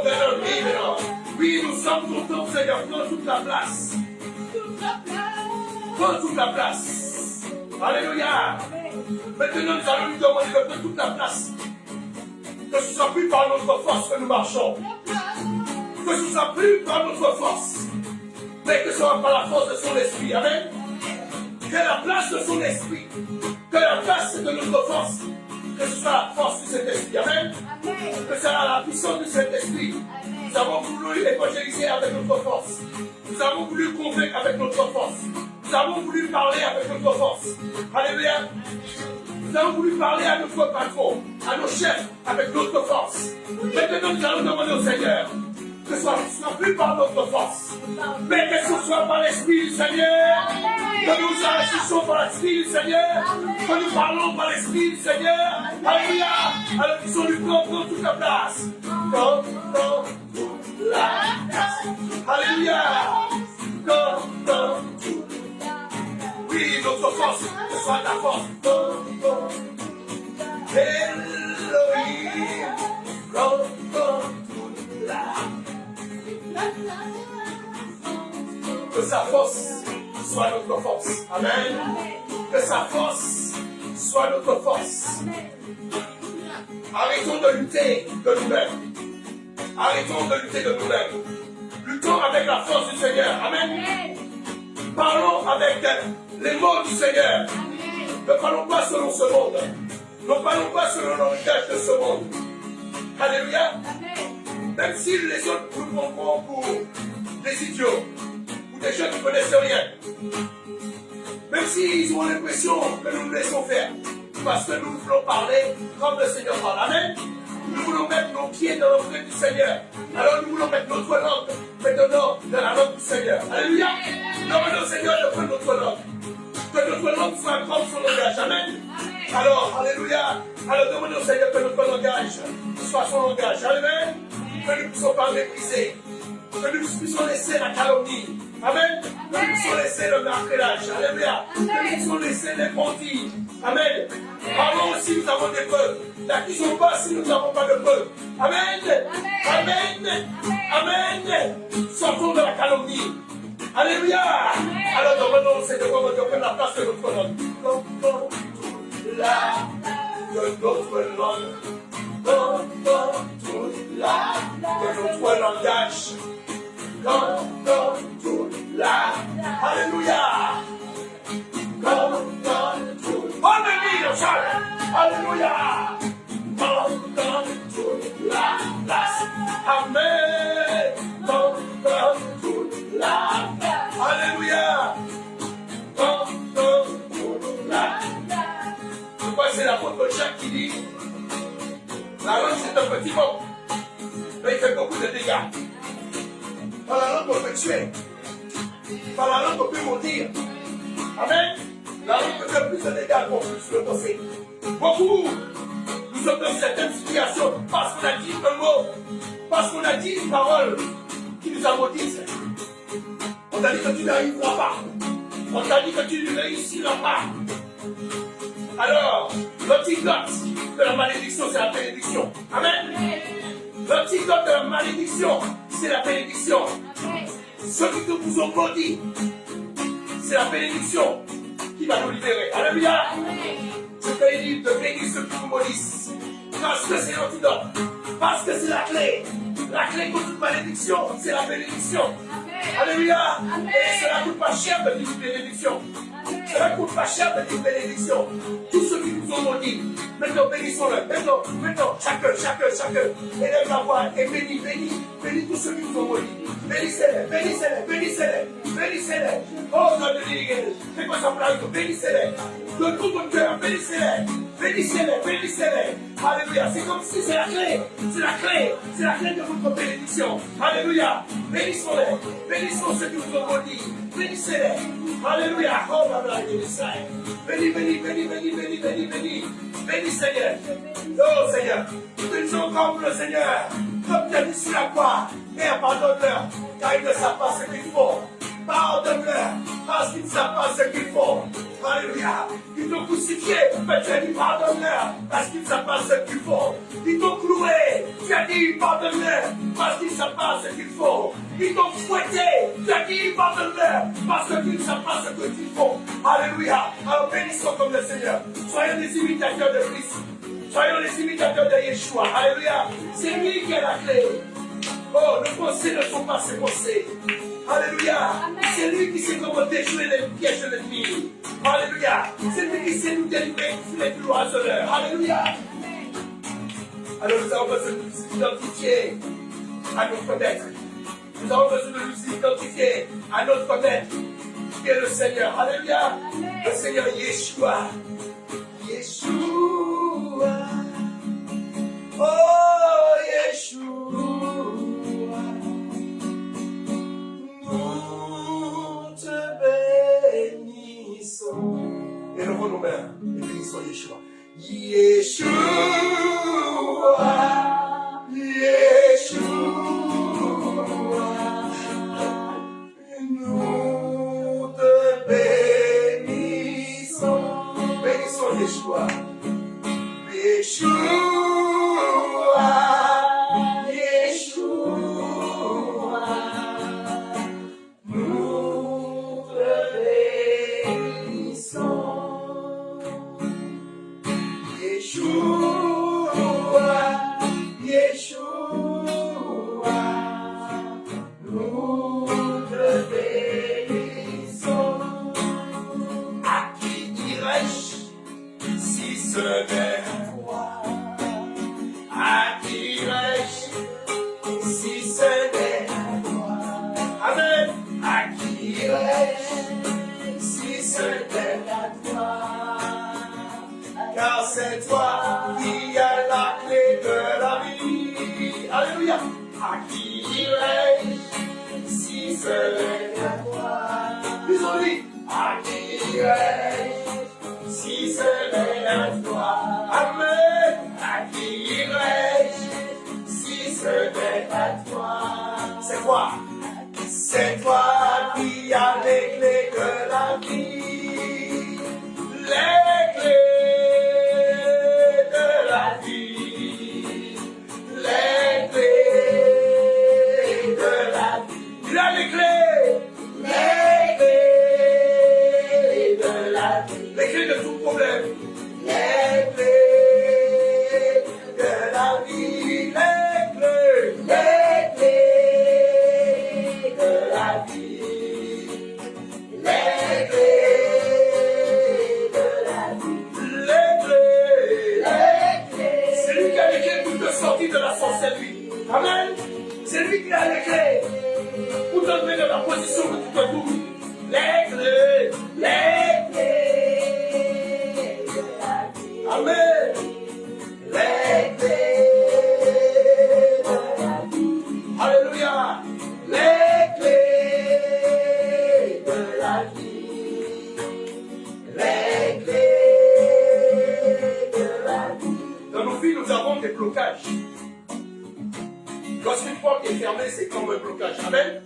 S2: maintenant. Oui, nous sommes contents, Seigneur. Prends toute la place. Prends toute la place. Alléluia. Maintenant, nous allons lui demander de prendre toute la place. Que ce ne soit plus par notre force que nous marchons. Que ce ne soit plus par notre force. Mais que ce soit par la force de son esprit. Amen. Que la place de son esprit. Que la place de notre force. Que ce soit la force de cet esprit. Amen. Que ce soit la puissance de cet esprit. Nous avons voulu évangéliser avec notre force. Nous avons voulu convaincre avec notre force. Nous avons voulu parler avec notre force. Alléluia. Nous avons voulu parler à notre patron, à nos chefs, avec notre force. Maintenant, nous allons demander au Seigneur que ce soit plus par notre force, mais que ce soit par l'Esprit du Seigneur. Que nous agissons par l'Esprit du Seigneur. Que nous parlons par l'Esprit du Seigneur. Alléluia. Alors qu'ils sont du prend toute la place. Prends toute la place. Alléluia. Oui, notre force, que ce soit ta force. Elohim, prends toute la. Que sa force soit notre force. Amen. Que sa force soit notre force. Arrêtons de lutter de nous-mêmes. Arrêtons de lutter de nous-mêmes. Luttons avec la force du Seigneur. Amen. Parlons avec les mots du Seigneur. Ne parlons pas selon ce monde. Ne parlons pas selon le langage de ce monde. Alléluia. Même si les autres nous prendront pour des idiots ou des gens qui ne connaissent rien. Même s'ils ont l'impression que nous nous laissons faire. Parce que nous voulons parler comme le Seigneur parle. Amen. Nous voulons mettre nos pieds dans l'entrée du Seigneur. Alors nous voulons mettre notre langue maintenant dans la langue du Seigneur. Alléluia. Demandons au Seigneur de prendre notre langue. Que notre langue soit comme son langage. Amen. Alors, alléluia. Alors demandons au Seigneur que notre langage soit son langage. Amen. Que nous ne puissions pas mépriser. Que nous puissions laisser la calomnie. Amen. Que nous puissions laisser le martelage. Alléluia. Que nous puissions laisser les bandits. Amen. Parlons aussi, nous avons des preuves. N'accusons pas si nous n'avons pas de preuves. Amen. Amen. Amen. Sortons de la calomnie. Alléluia. Alors demandons au Seigneur de prendre la place de notre langue. De notre langue. De notre langage. Alléluia. Alléluia. Toute la place. Amen. Toute la place. Alléluia. Toute la place. Je crois que c'est l'apôtre Jacques qui dit la langue c'est un petit mot, mais il fait beaucoup de dégâts. Par la langue on peut tuer. Par la langue on peut mentir. Amen. La langue peut faire plus de dégâts qu'on peut le penser. Beaucoup, nous sommes dans certaines situations parce qu'on a dit un mot, parce qu'on a dit une parole qui nous a maudits. On t'a dit que tu n'arriveras pas. On t'a dit que tu ne réussiras pas. Alors, l'antidote de la malédiction, c'est la bénédiction. Amen. L'antidote de la malédiction, c'est la bénédiction. Ceux qui vous ont maudit, c'est la bénédiction qui va nous libérer. Alléluia. Je te dis de bénir ceux qui vous maudissent. Parce que c'est l'antidote. Parce que c'est la clé. La clé contre toute malédiction, c'est la bénédiction. Alléluia. Et cela ne coûte pas cher de vivre une bénédiction. Cela ne coûte pas cher de vivre une bénédiction. Tous ceux qui nous ont maudits, maintenant bénissons-le. Maintenant, chacun. Élève la voix et bénis tous ceux qui nous ont maudits. Bénissez-les. Oh, God de l'Église. Fais-moi ça pour la vie. Bénissez-les. De tout ton cœur, bénissez-les. Alléluia. C'est comme si c'est la clé. C'est la clé de votre bénédiction. Alléluia. Bénissons ceux qui vous ont maudits. Bénissez-les. Alléluia. Oh, bénis. Bénis, Seigneur. Oh, Seigneur. Bénissons comme le Seigneur. Comme tu as dit sur la croix. Père, pardonne-leur. Car ils ne savent pas ce qu'ils font. Pardonne-leur parce qu'ils ne savent pas ce qu'ils font. Alléluia. Ils t'ont crucifié, mais tu as dit pardonne-leur parce qu'ils ne savent pas ce qu'ils font. Ils t'ont cloué, tu as dit pardonne-leur parce qu'ils ne savent pas ce qu'ils font. Ils t'ont fouetté, tu as dit pardonne-leur parce qu'ils ne savent pas ce qu'ils font. Alléluia. Alors bénissons comme le Seigneur. Soyons des imitateurs de Christ. Soyons les imitateurs de Yeshua. Alléluia. C'est lui qui a la clé. Oh, nos pensées ne sont pas ses pensées. Alléluia. C'est lui qui sait comment déjouer les pièges de l'ennemi. Alléluia. C'est lui qui sait nous délivrer du filet du oiseleur. Alléluia. Alors nous avons besoin de nous identifier à notre maître. Nous avons besoin de nous identifier à notre maître qui est le Seigneur. Alléluia. Le Seigneur Yeshua. Yeshua. Oh, Yeshua. Nous te bénissons. Et levons nos mains et bénissons Yeshua. Yeshua. Yeshua. Nous te bénissons. Bénissons Yeshua. Yeshua. Car c'est toi qui as la clé de la vie. Alléluia. À qui irai-je si ce n'est à toi? Disons-lui. À qui irai-je si ce n'est à toi? Amen. À qui irai-je si ce n'est à toi? C'est quoi? C'est toi qui as les clés de la vie. Les clés. Il a les clés. Les clés de la vie. Les clés de tout problème. Les clés de la vie. Les clés. Les clés de la vie. Les clés de la vie. Les clés. Les clés. C'est lui qui a les clés pour te sortir de la sorcellerie. Amen. C'est lui qui a les clés. Pour te mettre dans la position que tu te trouves. Les clés. Les clés de la vie. Amen. Les clés de la vie. Alléluia. Les clés de la vie. Les clés de la vie. Dans nos vies, nous avons des blocages. Lorsqu'une porte est fermée, c'est comme un blocage. Amen.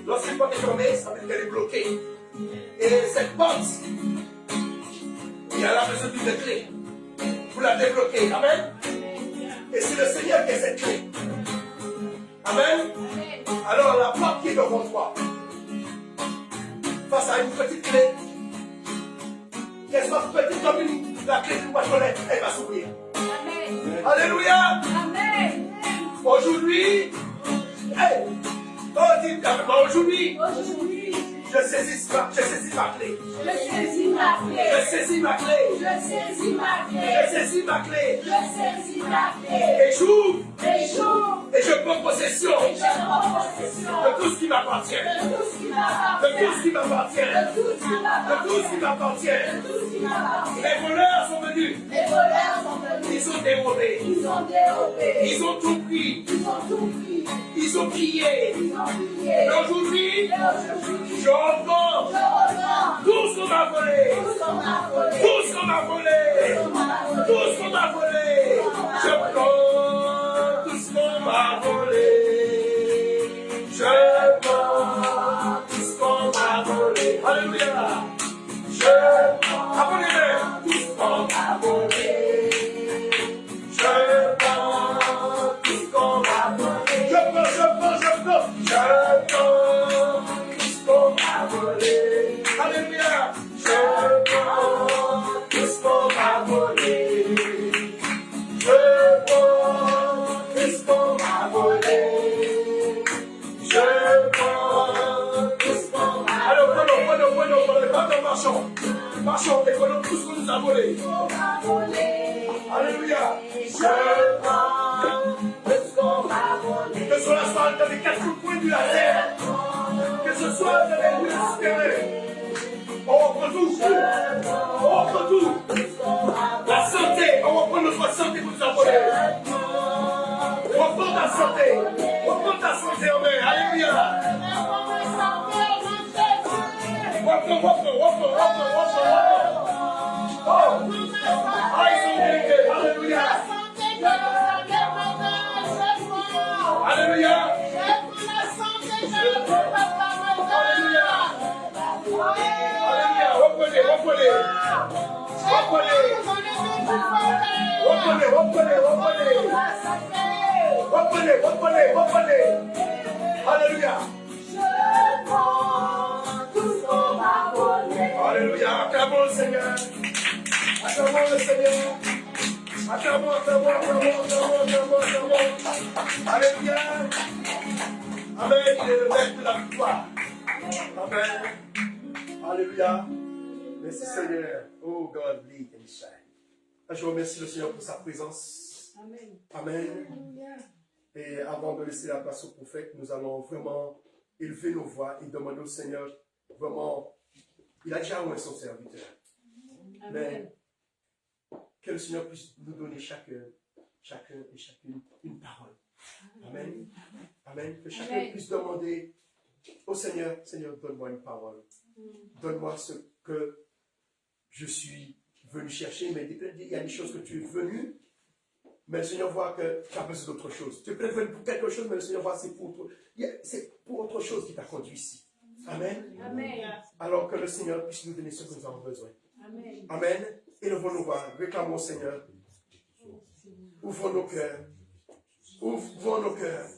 S2: Lorsqu'une porte est fermée, ça veut dire qu'elle est bloquée. Et cette porte, il a besoin d'une clé pour la débloquer. Amen. Et c'est le Seigneur qui a cette clé. Amen. Alors la porte qui est devant toi, face à une petite clé, qu'elle soit petite comme la clé d'une boîte aux lettres, elle va s'ouvrir. Amen. Alléluia. Amen. Aujourd'hui, hey, oh, dites aujourd'hui, je saisis ma clé. Je saisis ma clé. Je saisis ma clé. Je saisis ma clé. Je saisis ma clé. Je saisis ma clé. Et j'ouvre. Et j'ouvre. Et je prends possession. Et je prends possession. De tout ce qui m'appartient. De tout ce qui m'appartient. De tout ce qui m'appartient. De tout ce qui m'appartient. De tout ce qui m'appartient. De tout ce qui m'appartient. Les voleurs sont venus. Les voleurs sont venus. Ils ont dérobé. Ils ont dérobé. Ils ont tout pris. Ils ont tout pris. Ils ont pillé. Ils ont pillé. Mais aujourd'hui, je reprends tout ce qu'on m'a volé. Tout ce qu'on m'a volé. Tout ce qu'on m'a volé. Je prends tout ce qu'on m'a volé. Je prends tout ce qu'on marchons. Marchons, déconnons tout ce que nous a volé. Alléluia. Je prends tout ce qu'on m'a volé. Que ce soit dans les quatre coins de la terre, que ce soit dans les lieux souterrains. On reprend tout. On reprend tout. La santé, on reprend notre santé que nous a volé. Reprends ta santé. Reprends ta santé en main. Alléluia. Reprends. Oh. Alléluia. Alléluia. Reprenez. Alléluia. Alléluia. Acclamons le Seigneur. Acclamons le Seigneur. Acclamons. Alléluia. Amen. Il est le maître de la victoire. Amen. Alléluia. Merci Seigneur. Oh God, lead and shine. Je remercie le Seigneur pour sa présence.
S1: Amen.
S2: Amen. Et avant de laisser la place au prophète, nous allons vraiment élever nos voix et demander au Seigneur, vraiment, il a déjà oint son serviteur.
S1: Amen.
S2: Mais que le Seigneur puisse nous donner chacun et chacune une parole. Amen. Amen. Que chacun puisse demander au Seigneur, Seigneur, donne-moi une parole. Donne-moi ce que je suis venu chercher, mais il y a des choses que tu es venu, mais le Seigneur voit que tu as besoin d'autre chose. Tu es peut-être venu pour quelque chose, mais le Seigneur voit que c'est pour autre chose qui t'a conduit ici. Amen.
S1: Amen.
S2: Alors que le Seigneur puisse nous donner ce que nous avons besoin.
S1: Amen.
S2: Amen. Élevons nos voix, réclamons au Seigneur. Ouvrons nos cœurs. Ouvrons nos cœurs.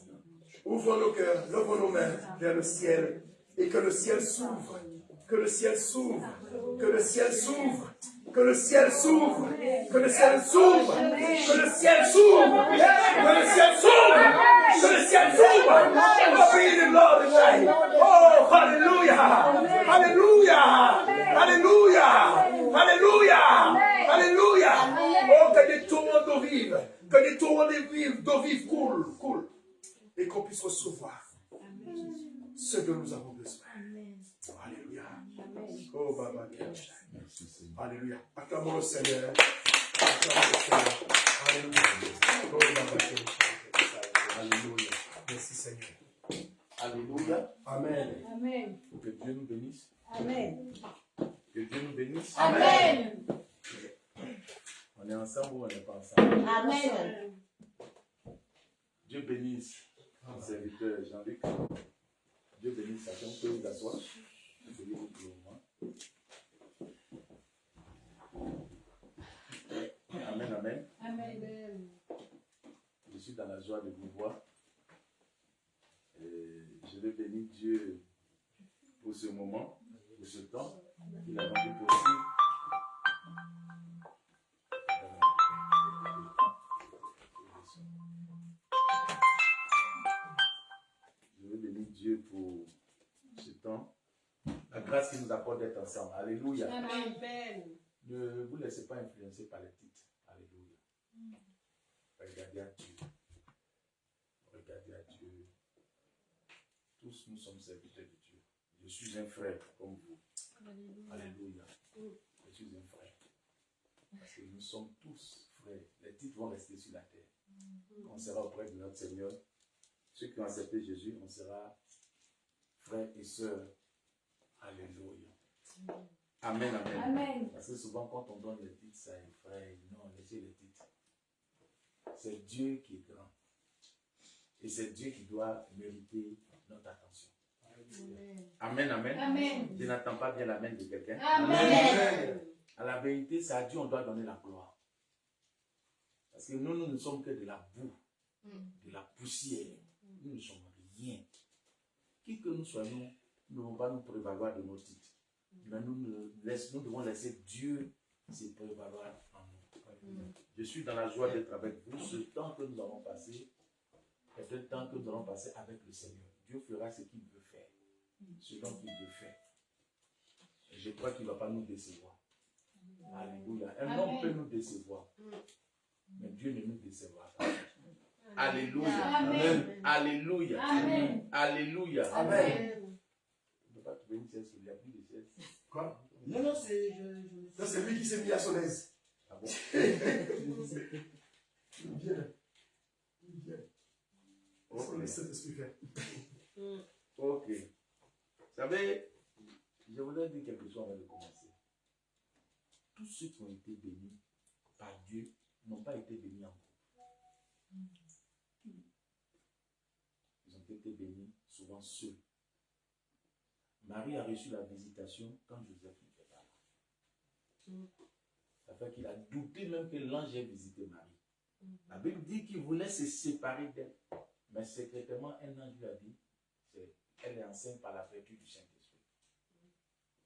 S2: Ouvrons nos cœurs. Levons nos mains vers le ciel. Et que le ciel s'ouvre. Que le ciel s'ouvre. Que le ciel s'ouvre. Que le ciel s'ouvre. Que le ciel s'ouvre. Que le ciel s'ouvre. Que le ciel s'ouvre. Que le ciel s'ouvre. Open the Lord tonight. Oh, hallelujah. Hallelujah. Hallelujah. Hallelujah. Hallelujah. Oh, que des tourments d'eau vive. Que des tourments d'eau vive coulent. Et qu'on puisse recevoir ce dont nous avons besoin. Alléluia. Oh, Baba, alléluia. Acclamons le Seigneur. Acclamons le Seigneur. Alléluia. Oh, Baba, alléluia. Merci Seigneur.
S6: Alléluia.
S2: Amen.
S1: Amen.
S6: Que Dieu nous bénisse.
S1: Amen.
S6: Que Dieu nous bénisse.
S1: Amen.
S6: On est ensemble ou on n'est pas ensemble?
S4: Amen.
S6: Dieu bénisse mon serviteur Jean-Luc. Dieu bénisse chacun. Vous pouvez vous asseoir. Asseyez-vous pour le moment. Amen, amen.
S1: Amen.
S6: Je suis dans la joie de vous voir. Et je vais bénir Dieu pour ce moment, pour ce temps qu'il a rendu possible. Je vais bénir Dieu pour ce temps, la grâce qu'il nous apporte d'être ensemble. Alléluia.
S3: Amen.
S6: Ne vous laissez pas influencer par les titres. Alléluia. Regardez à Dieu. Regardez à Dieu. Tous nous sommes serviteurs de Dieu. Je suis un frère comme vous. Alléluia. Je suis un frère. Parce que nous sommes tous frères. Les titres vont rester sur la terre. Quand on sera auprès de notre Seigneur, ceux qui ont accepté Jésus, on sera frères et sœurs. Alléluia. Amen, amen.
S1: Amen.
S6: Parce que souvent, quand on donne les titres, ça effraie. Non, laissez les titres. C'est Dieu qui est grand. Et c'est Dieu qui doit mériter notre attention. Amen, amen.
S1: Amen.
S6: Je n'attends pas bien l'amen de quelqu'un.
S1: Amen.
S6: À la vérité, c'est à Dieu on doit donner la gloire. Parce que nous ne sommes que de la boue, de la poussière. Nous ne sommes rien. Qui que nous soyons, nous ne devons pas nous prévaloir de nos titres. Mais nous devons laisser Dieu se prévaloir en nous. Je suis dans la joie d'être avec vous. Ce temps que nous avons passé est le temps que nous allons passer avec le Seigneur. Dieu fera ce qu'il veut faire. Ce dont il veut faire. Je crois qu'il ne va pas nous décevoir. Alléluia. Un homme peut nous décevoir. Mais Dieu ne nous décevra pas. Alléluia.
S1: Amen.
S6: Alléluia.
S1: Amen.
S6: Alléluia.
S3: Amen.
S6: Je ne peux pas trouver une chaise, il n'y a plus de chaise.
S2: Quoi?
S7: Non, non, c'est.
S2: Ça, c'est lui qui s'est mis à son aise.
S6: Ah bon?
S2: Il vient. Il vient.
S6: Ok.
S2: On laisse Saint-Esprit faire.
S6: Ok. Vous savez, je voudrais dire quelque chose avant de commencer. Tous ceux qui ont été bénis par Dieu n'ont pas été bénis en groupe. Ils ont été bénis souvent seuls. Marie a reçu la visitation quand Joseph n'était pas là. Ça fait qu'il a douté même que l'ange ait visité Marie. La Bible dit qu'il voulait se séparer d'elle. Mais secrètement, un ange lui a dit, elle est enceinte par la vertu du Saint-Esprit.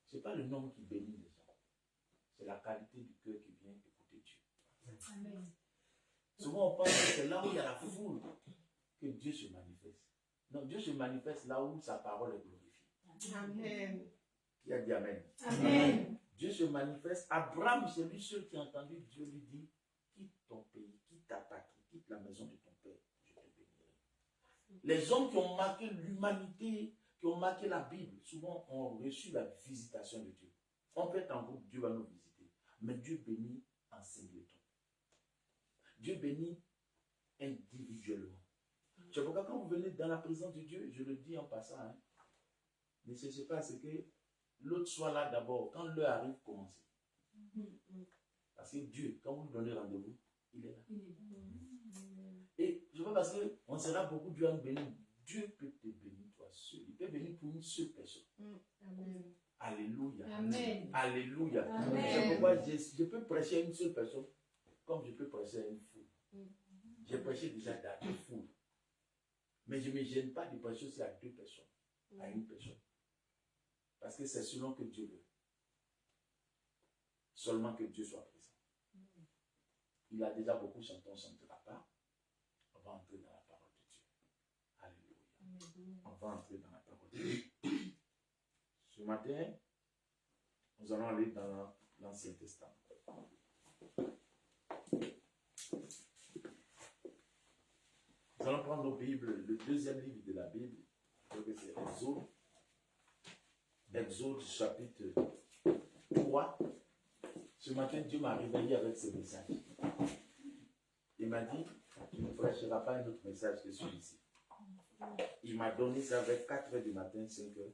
S6: Ce n'est pas le nom qui bénit les gens. C'est la qualité du cœur qui vient écouter Dieu.
S1: Amen.
S6: Souvent, on pense que c'est là où il y a la foule que Dieu se manifeste. Non, Dieu se manifeste là où sa parole est glorifiée.
S3: Amen.
S6: Qui a dit Amen?
S1: Amen.
S6: Dieu se manifeste. Abraham, c'est lui seul qui a entendu Dieu lui dire, quitte ton pays, quitte ta patrie, quitte la maison de ton père, je te bénirai. Les hommes qui ont marqué l'humanité, qui ont marqué la Bible, souvent ont reçu la visitation de Dieu. On peut être en groupe, Dieu va nous visiter. Mais Dieu bénit en singleton. Dieu bénit individuellement. C'est pourquoi quand vous venez dans la présence de Dieu, je le dis en passant, hein, ne cherchez pas à ce que l'autre soit là d'abord. Quand l'heure arrive, commencez. Parce que Dieu, quand vous lui donnez rendez-vous, il est là. Et je veux parce qu'on sera beaucoup, Dieu va nous bénir. Dieu peut te bénir toi seul. Il peut bénir pour une seule personne.
S3: Amen.
S6: Alléluia.
S1: Amen.
S6: Alléluia.
S1: Amen.
S6: C'est pourquoi je peux prêcher à une seule personne comme je peux prêcher à une foule. J'ai prêché déjà à deux foules. Mais je ne me gêne pas de prêcher aussi à deux personnes, à une personne. Parce que c'est selon que Dieu veut. Seulement que Dieu soit présent. Il a déjà beaucoup chanté, on ne chantera pas. On va entrer dans la parole de Dieu. Alléluia. On va entrer dans la parole de Dieu. Ce matin, nous allons aller dans l'Ancien Testament. Nous allons prendre nos Bibles, le deuxième livre de la Bible, c'est Exode. Exode chapitre 3. Ce matin, Dieu m'a réveillé avec ce message. Il m'a dit, tu ne prêcheras pas un autre message que celui-ci. Il m'a donné ça vers 4 h du matin, 5 h.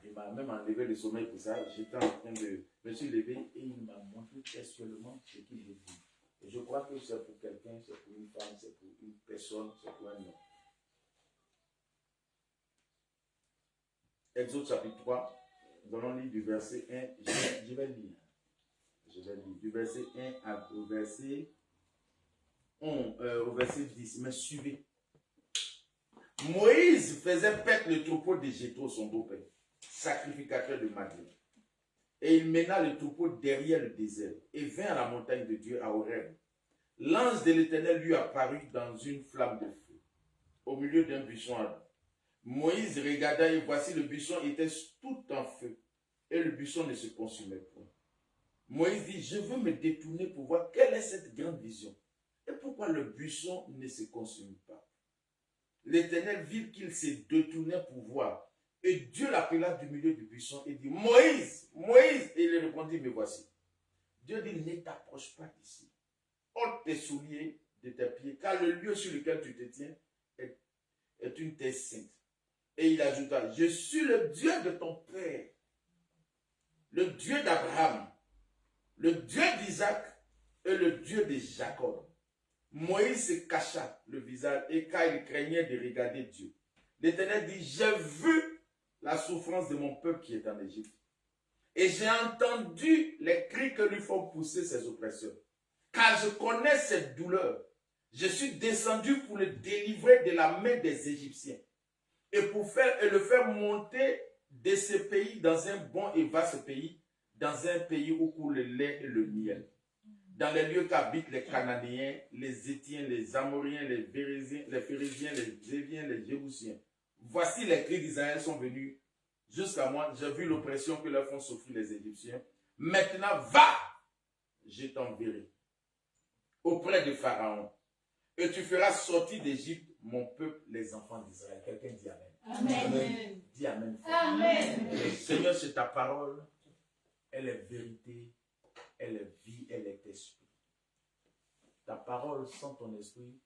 S6: Il m'a même enlevé le sommeil pour ça. J'étais en train de me suis levé et il m'a montré textuellement ce qu'il veut dire. Et je crois que c'est pour quelqu'un, c'est pour une femme, c'est pour une personne, c'est pour un homme. Exode chapitre 3, nous allons lire du verset 1. Je vais lire. Du verset 1 au verset 10. Mais suivez. Moïse faisait paître le troupeau de Jéthro, son beau-père, sacrificateur de Madian. Et il mena le troupeau derrière le désert et vint à la montagne de Dieu à Horeb. L'ange de l'Éternel lui apparut dans une flamme de feu, au milieu d'un buisson ardent. Moïse regarda et voici le buisson était tout en feu et le buisson ne se consumait point. Moïse dit, je veux me détourner pour voir quelle est cette grande vision et pourquoi le buisson ne se consume pas. L'Éternel vit qu'il s'est détourné pour voir. Et Dieu l'appela du milieu du buisson et dit, Moïse, Moïse. Et il répondit, me voici. Dieu dit, ne t'approche pas d'ici. Ôte tes souliers de tes pieds, car le lieu sur lequel tu te tiens est une terre sainte. Et il ajouta, je suis le Dieu de ton père, le Dieu d'Abraham, le Dieu d'Isaac et le Dieu de Jacob. Moïse se cacha le visage et car il craignait de regarder Dieu. L'Éternel dit, j'ai vu la souffrance de mon peuple qui est en Égypte. Et j'ai entendu les cris que lui font pousser ses oppresseurs. Car je connais cette douleur. Je suis descendu pour le délivrer de la main des Égyptiens. Et le faire monter de ce pays dans un bon et vaste pays, dans un pays où coule le lait et le miel. Dans les lieux qu'habitent les Cananéens, les Hétiens, les Amoriens, les Phérésiens, les Éviens, les Jébusiens. Voici les cris d'Israël sont venus jusqu'à moi. J'ai vu l'oppression que leur font souffrir les Égyptiens. Maintenant, va, je t'enverrai auprès de Pharaon. Et tu feras sortir d'Égypte mon peuple, les enfants d'Israël. Quelqu'un dit Amen.
S1: Amen.
S6: Dis Amen.
S1: Amen.
S6: Seigneur, c'est ta parole. Elle est vérité, elle est vie, elle est esprit. Ta parole sans ton esprit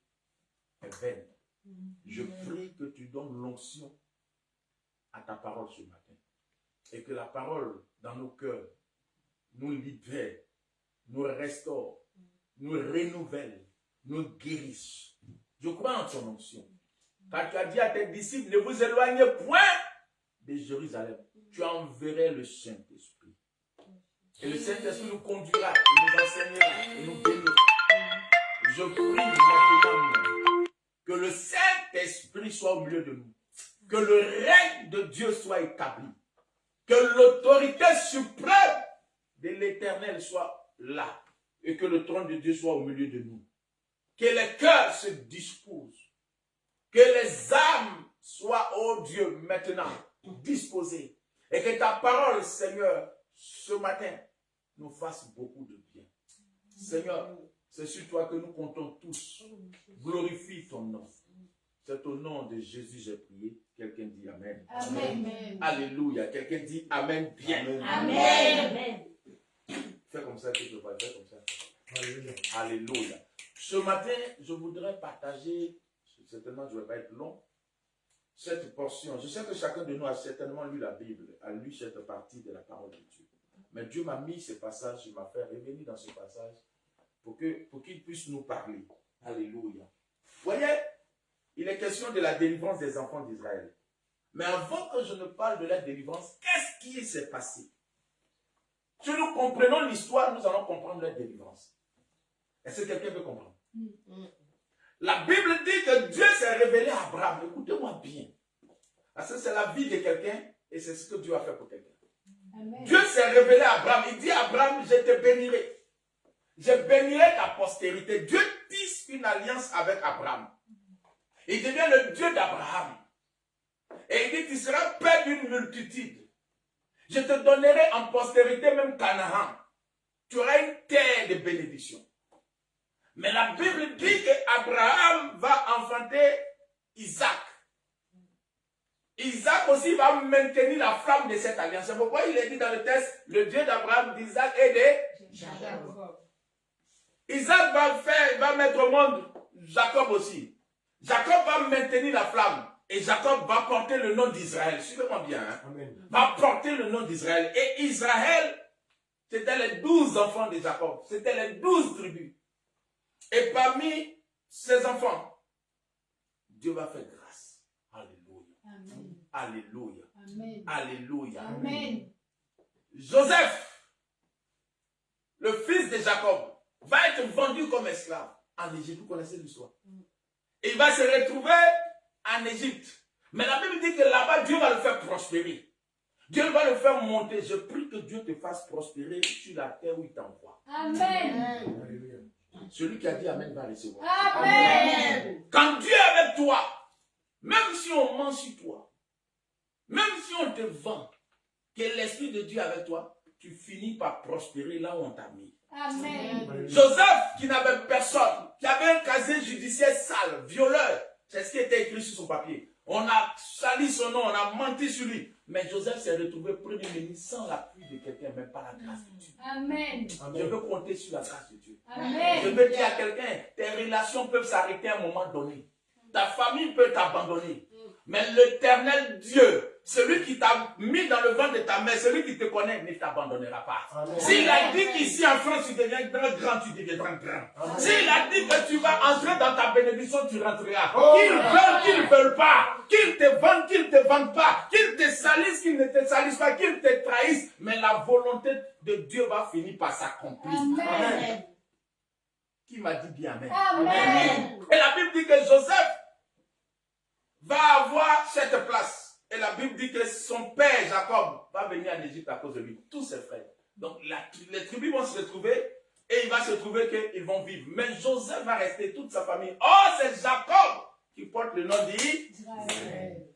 S6: est vaine. Je prie que tu donnes l'onction à ta parole ce matin. Et que la parole dans nos cœurs nous libère, nous restaure, nous renouvelle, nous guérisse. Je crois en ton onction. Quand tu as dit à tes disciples, ne vous éloignez point de Jérusalem, tu enverrais le Saint-Esprit. Et le Saint-Esprit nous conduira, il nous enseignera et nous bénira. Je prie maintenant que le Saint-Esprit soit au milieu de nous. Que le règne de Dieu soit établi. Que l'autorité suprême de l'Éternel soit là. Et que le trône de Dieu soit au milieu de nous. Que les cœurs se disposent. Que les âmes soient, oh Dieu, maintenant disposées. Et que ta parole, Seigneur, ce matin, nous fasse beaucoup de bien. Seigneur, c'est sur toi que nous comptons tous. Glorifie ton nom. C'est au nom de Jésus j'ai prié. Quelqu'un dit Amen.
S1: Amen.
S6: Alléluia. Quelqu'un dit Amen bien.
S1: Amen.
S6: Fais comme ça que je vois. Fais comme ça. Alléluia. Ce matin, je voudrais partager, certainement je ne vais pas être long, cette portion. Je sais que chacun de nous a certainement lu la Bible, a lu cette partie de la parole de Dieu. Mais Dieu m'a mis ce passage, il m'a fait revenir dans ce passage pour qu'il puisse nous parler. Alléluia. Vous voyez, il est question de la délivrance des enfants d'Israël. Mais avant que je ne parle de la délivrance, qu'est-ce qui s'est passé? Si nous comprenons l'histoire, nous allons comprendre la délivrance. Est-ce que quelqu'un peut comprendre? La Bible dit que Dieu s'est révélé à Abraham. Écoutez-moi bien. Parce que c'est la vie de quelqu'un et c'est ce que Dieu a fait pour quelqu'un. Dieu s'est révélé à Abraham. Il dit à Abraham, je te bénirai. Je bénirai ta postérité. Dieu tisse une alliance avec Abraham. Il devient le Dieu d'Abraham. Et il dit, tu seras père d'une multitude. Je te donnerai en postérité même Canaan. Tu auras une terre de bénédiction. Mais la Bible dit qu'Abraham va enfanter Isaac. Isaac aussi va maintenir la flamme de cette alliance. C'est pourquoi il est dit dans le texte, le Dieu d'Abraham, d'Isaac et de Jacob. Isaac va mettre au monde Jacob aussi. Jacob va maintenir la flamme. Et Jacob va porter le nom d'Israël. Suivez-moi bien. Va porter le nom d'Israël. Et Israël, c'était les 12 enfants de Jacob. C'était les 12 tribus. Et parmi ces enfants, Dieu va faire grâce. Alléluia.
S1: Amen.
S6: Alléluia.
S1: Amen.
S6: Alléluia.
S1: Amen.
S6: Joseph, le fils de Jacob, va être vendu comme esclave en Égypte. Vous connaissez l'histoire. Et il va se retrouver en Égypte. Mais la Bible dit que là-bas, Dieu va le faire prospérer. Dieu va le faire monter. Je prie que Dieu te fasse prospérer sur la terre où il t'envoie.
S1: Amen.
S6: Alléluia. Celui qui a dit Amen va recevoir.
S1: Amen.
S6: Quand Dieu est avec toi, même si on ment sur toi, même si on te vend, que l'Esprit de Dieu est avec toi, tu finis par prospérer là où on t'a mis.
S1: Amen.
S6: Joseph, qui n'avait personne, qui avait un casier judiciaire sale, violeur, c'est ce qui était écrit sur son papier. On a sali son nom, on a menti sur lui. Mais Joseph s'est retrouvé premier ministre sans l'appui de quelqu'un, mais par la grâce de Dieu.
S1: Amen.
S6: Je veux compter sur la grâce de Dieu.
S1: Amen.
S6: Je veux dire à quelqu'un, tes relations peuvent s'arrêter à un moment donné. Ta famille peut t'abandonner. Mais l'Éternel Dieu, celui qui t'a mis dans le ventre de ta mère, celui qui te connaît, ne t'abandonnera pas. S'il a dit qu'ici en France, tu deviendras grand, tu deviendras grand. S'il a dit que tu vas entrer dans ta bénédiction, tu rentreras. Qu'ils veulent, qu'ils ne veulent pas. Qu'ils te vendent, qu'ils ne te vendent pas. Qu'ils te salissent, qu'ils ne te salissent pas. Qu'ils te trahissent. Mais la volonté de Dieu va finir par s'accomplir.
S1: Amen.
S6: Qui m'a dit bien amen?
S1: Amen.
S6: Et la Bible dit que Joseph va avoir cette place. Et la Bible dit que son père Jacob va venir en Égypte à cause de lui. Tous ses frères. Donc les tribus vont se retrouver et il va se trouver qu'ils vont vivre. Mais Joseph va rester, toute sa famille. Oh, c'est Jacob qui porte le nom d'Israël.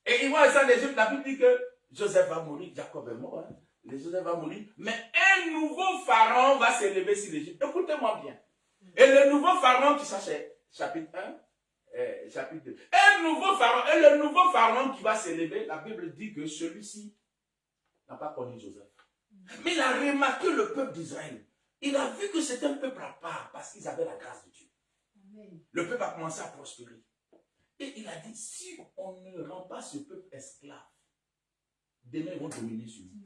S6: Et ils vont rester en Égypte. La Bible dit que Joseph va mourir, Jacob est mort, hein. Joseph va mourir, mais un nouveau pharaon va s'élever sur l'Égypte. Écoutez-moi bien. Et le nouveau pharaon qui s'achète, chapitre 1, chapitre 2. Un nouveau pharaon, et le nouveau pharaon qui va s'élever, la Bible dit que celui-ci n'a pas connu Joseph. Mais il a remarqué le peuple d'Israël. Il a vu que c'était un peuple à part parce qu'ils avaient la grâce de Dieu.
S1: Amen.
S6: Le peuple a commencé à prospérer. Et il a dit, si on ne rend pas ce peuple esclave, demain ils vont dominer sur nous.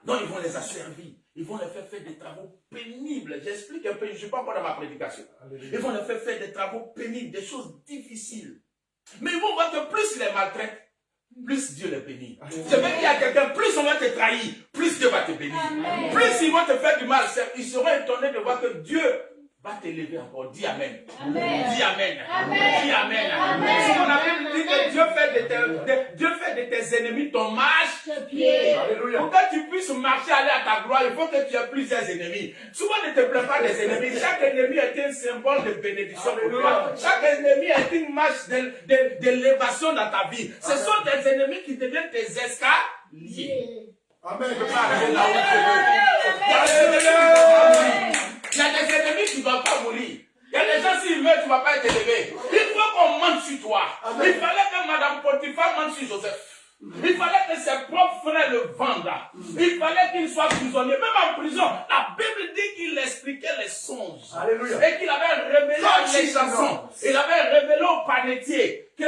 S6: Donc ils vont les asservir. Ils vont les faire faire des travaux pénibles. J'explique un peu, je ne suis pas encore dans ma prédication. Ils vont les faire faire des travaux pénibles, des choses difficiles. Mais ils vont voir que plus ils les maltraitent, plus Dieu les bénit. Je veux dire à quelqu'un, plus on va te trahir, plus Dieu va te bénir.
S1: Amen.
S6: Plus ils vont te faire du mal, ils seront étonnés de voir que Dieu va t'élever encore. Dis Amen.
S1: Amen.
S6: Dis Amen.
S1: Amen.
S6: Dis Amen.
S1: Amen.
S6: Souvent la Bible dit que Dieu fait de tes ennemis ton marche-pied.
S2: Alléluia.
S6: Pour que tu puisses marcher, aller à ta gloire, il faut que tu aies plusieurs ennemis. Souvent ne te plains pas des ennemis. Chaque ennemi est un symbole de bénédiction pour toi. Chaque ennemi est une marche d'élévation dans ta vie. Ce sont tes ennemis qui deviennent tes escaliers.
S2: Amen.
S6: Tu peux pas arriver là où tu veux. Il y a des ennemis qui ne doivent pas mourir. Il y a des gens, s'ils meurent, tu ne vas pas être élevé. Il faut qu'on mente sur toi.
S2: Amen.
S6: Il fallait que Madame Potiphar mente sur Joseph. Il fallait que ses propres frères le vendent. Il fallait qu'il soit prisonnier. Même en prison, la Bible dit qu'il expliquait les songes.
S2: Alléluia.
S6: Et qu'il avait révélé les chansons. Il avait révélé au panetier que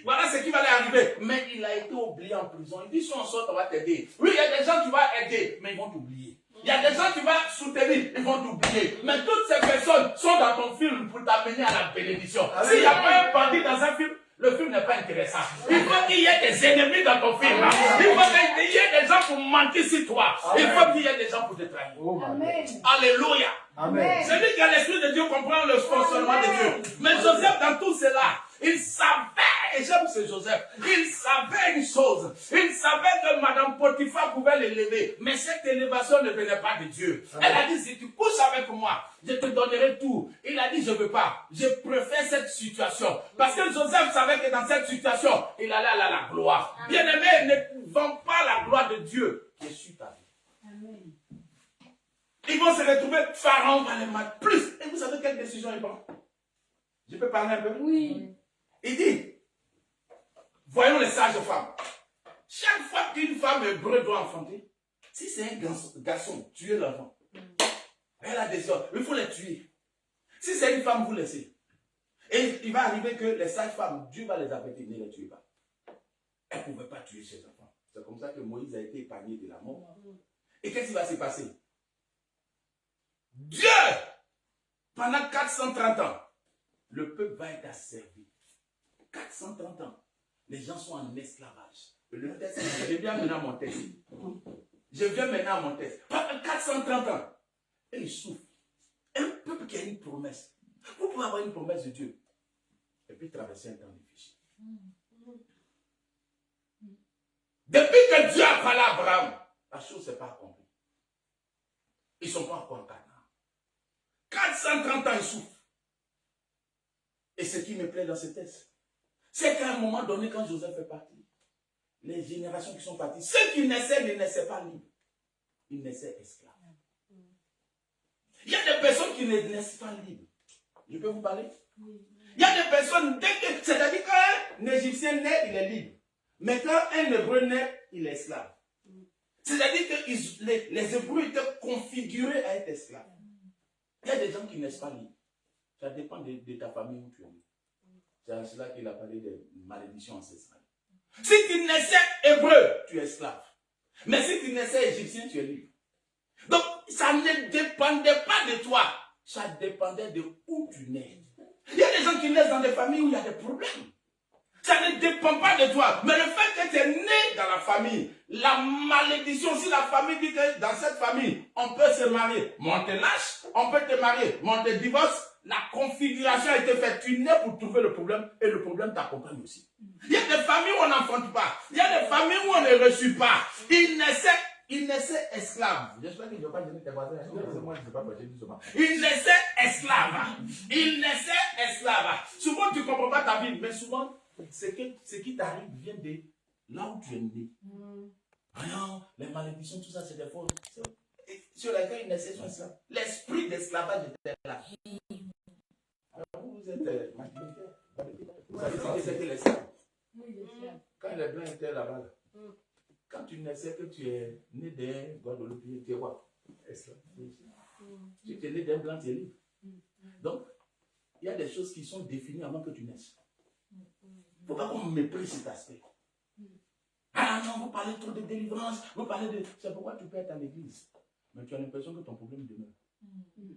S6: voilà ce qui va lui arriver. Mais il a été oublié en prison. Il dit, si on sort, on va t'aider. Oui, il y a des gens qui vont aider, mais ils vont t'oublier. Il y a des gens qui vont soutenir, ils vont t'oublier. Mais toutes ces personnes sont dans ton film pour t'amener à la bénédiction. S'il n'y a pas un bandit dans un film, le film n'est pas intéressant. Il faut qu'il y ait des ennemis dans ton film. Il faut qu'il y ait des gens pour mentir sur toi. Il faut qu'il y ait des gens pour te trahir.
S2: Oh,
S1: Amen.
S6: Alléluia.
S2: Amen.
S6: Celui qui a l'esprit de Dieu comprend le fonctionnement de Dieu. Mais Joseph, dans tout cela, il savait, et j'aime ce Joseph, il savait une chose. Il savait que Madame Potiphar pouvait l'élever. Mais cette élévation ne venait pas de Dieu. Elle a dit, si tu couches avec moi, je te donnerai tout. Il a dit, je ne veux pas. Je préfère cette situation. Parce que Joseph savait que dans cette situation, il allait à la gloire. Bien-aimé, ne vends pas la gloire de Dieu qui est sur ta vie.
S1: Amen.
S6: Ils vont se retrouver, Pharaon va les mettre plus. Et vous savez quelle décision il prend? Je peux parler un peu?
S1: Oui.
S6: Il dit, voyons les sages femmes. Chaque fois qu'une femme hébreu doit enfanter, si c'est un garçon, tuez l'enfant. Elle a des ordres, il faut les tuer. Si c'est une femme, vous laissez. Et il va arriver que les sages femmes, Dieu va les avertir, ne les tuez pas. Elle ne pouvait pas tuer ses enfants. C'est comme ça que Moïse a été épargné de la mort. Et qu'est-ce qui va se passer? Dieu, pendant 430 ans, le peuple va être asservi. 430 ans, les gens sont en esclavage. Le texte, je viens maintenant à mon texte. Je viens maintenant à mon texte. Pendant 430 ans, et ils souffrent. Un peuple qui a une promesse. Vous pouvez avoir une promesse de Dieu et puis traverser un temps difficile. Depuis que Dieu a parlé à Abraham, la chose n'est pas accomplie. Ils ne sont pas encore en Canaan. 430 ans, ils souffrent. Et ce qui me plaît dans ce texte, c'est qu'à un moment donné, quand Joseph est parti, les générations qui sont parties, ceux qui naissaient ne naissaient pas libres. Ils naissaient esclaves. Il y a des personnes qui ne naissent pas libres. Je peux vous parler? Il y a des personnes, c'est-à-dire qu'un Égyptien naît, il est libre. Mais quand un Hébreu naît, il est esclave. C'est-à-dire que les Hébreux étaient configurés à être esclaves. Il y a des gens qui ne naissent pas libres. Ça dépend de ta famille où tu es né. C'est à cela qu'il a parlé de malédiction ancestrale. Si tu naissais hébreu, tu es esclave. Mais si tu naissais égyptien, tu es libre. Donc, ça ne dépendait pas de toi. Ça dépendait de où tu nais. Il y a des gens qui naissent dans des familles où il y a des problèmes. Ça ne dépend pas de toi. Mais le fait que tu es né dans la famille, la malédiction, si la famille dit que dans cette famille, on peut se marier, mais on te lâche, on peut te marier, mais on te divorce, la configuration a été faite. Tu nais pour trouver le problème et le problème t'accompagne aussi. Il y a des familles où on n'enfante pas. Il y a des familles où on ne reçoit pas. Ils naissaient esclaves. J'espère que je ne vais pas donner tes voisins. Moi, je ne sais pas prêcher doucement. Ils naissaient esclaves. Ils naissaient esclaves. Souvent, tu ne comprends pas ta vie, mais souvent, ce qui t'arrive vient de là où tu es né. Ah non, les malédictions, tout ça, c'est des fautes. Sur lesquelles ils naissaient sont esclaves. L'esprit d'esclavage était là. Alors vous êtes majoritaire. Vous savez ce que c'était l'esclave? Quand les blancs étaient là-bas, quand tu naissais, que tu es né d'un Guadeloupe, tu es quoi? Esclave. Tu es né d'un blanc, tu es libre. Donc, il y a des choses qui sont définies avant que tu naisses. Il ne faut pas qu'on méprise cet aspect. Ah non, vous parlez trop de délivrance, vous parlez de... C'est pourquoi tu peux être à l'église. Mais tu as l'impression que ton problème demeure. Il ne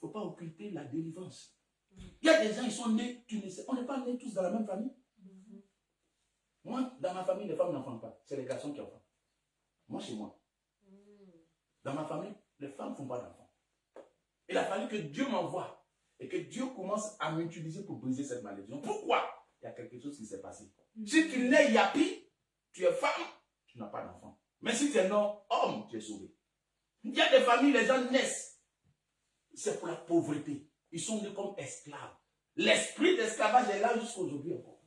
S6: faut pas occulter la délivrance. Il y a des gens, ils sont nés, tu ne sais, on n'est pas nés tous dans la même famille. Moi, dans ma famille, les femmes n'enfantent pas. C'est les garçons qui enfantent. Moi, chez moi. Dans ma famille, les femmes ne font pas d'enfants. Il a fallu que Dieu m'envoie et que Dieu commence à m'utiliser pour briser cette malédiction. Pourquoi? Il y a quelque chose qui s'est passé. Si tu nais yapi, tu es femme, tu n'as pas d'enfant. Mais si tu es homme, tu es sauvé. Il y a des familles, les gens naissent. C'est pour la pauvreté. Ils sont nés comme esclaves. L'esprit d'esclavage est là jusqu'à aujourd'hui encore.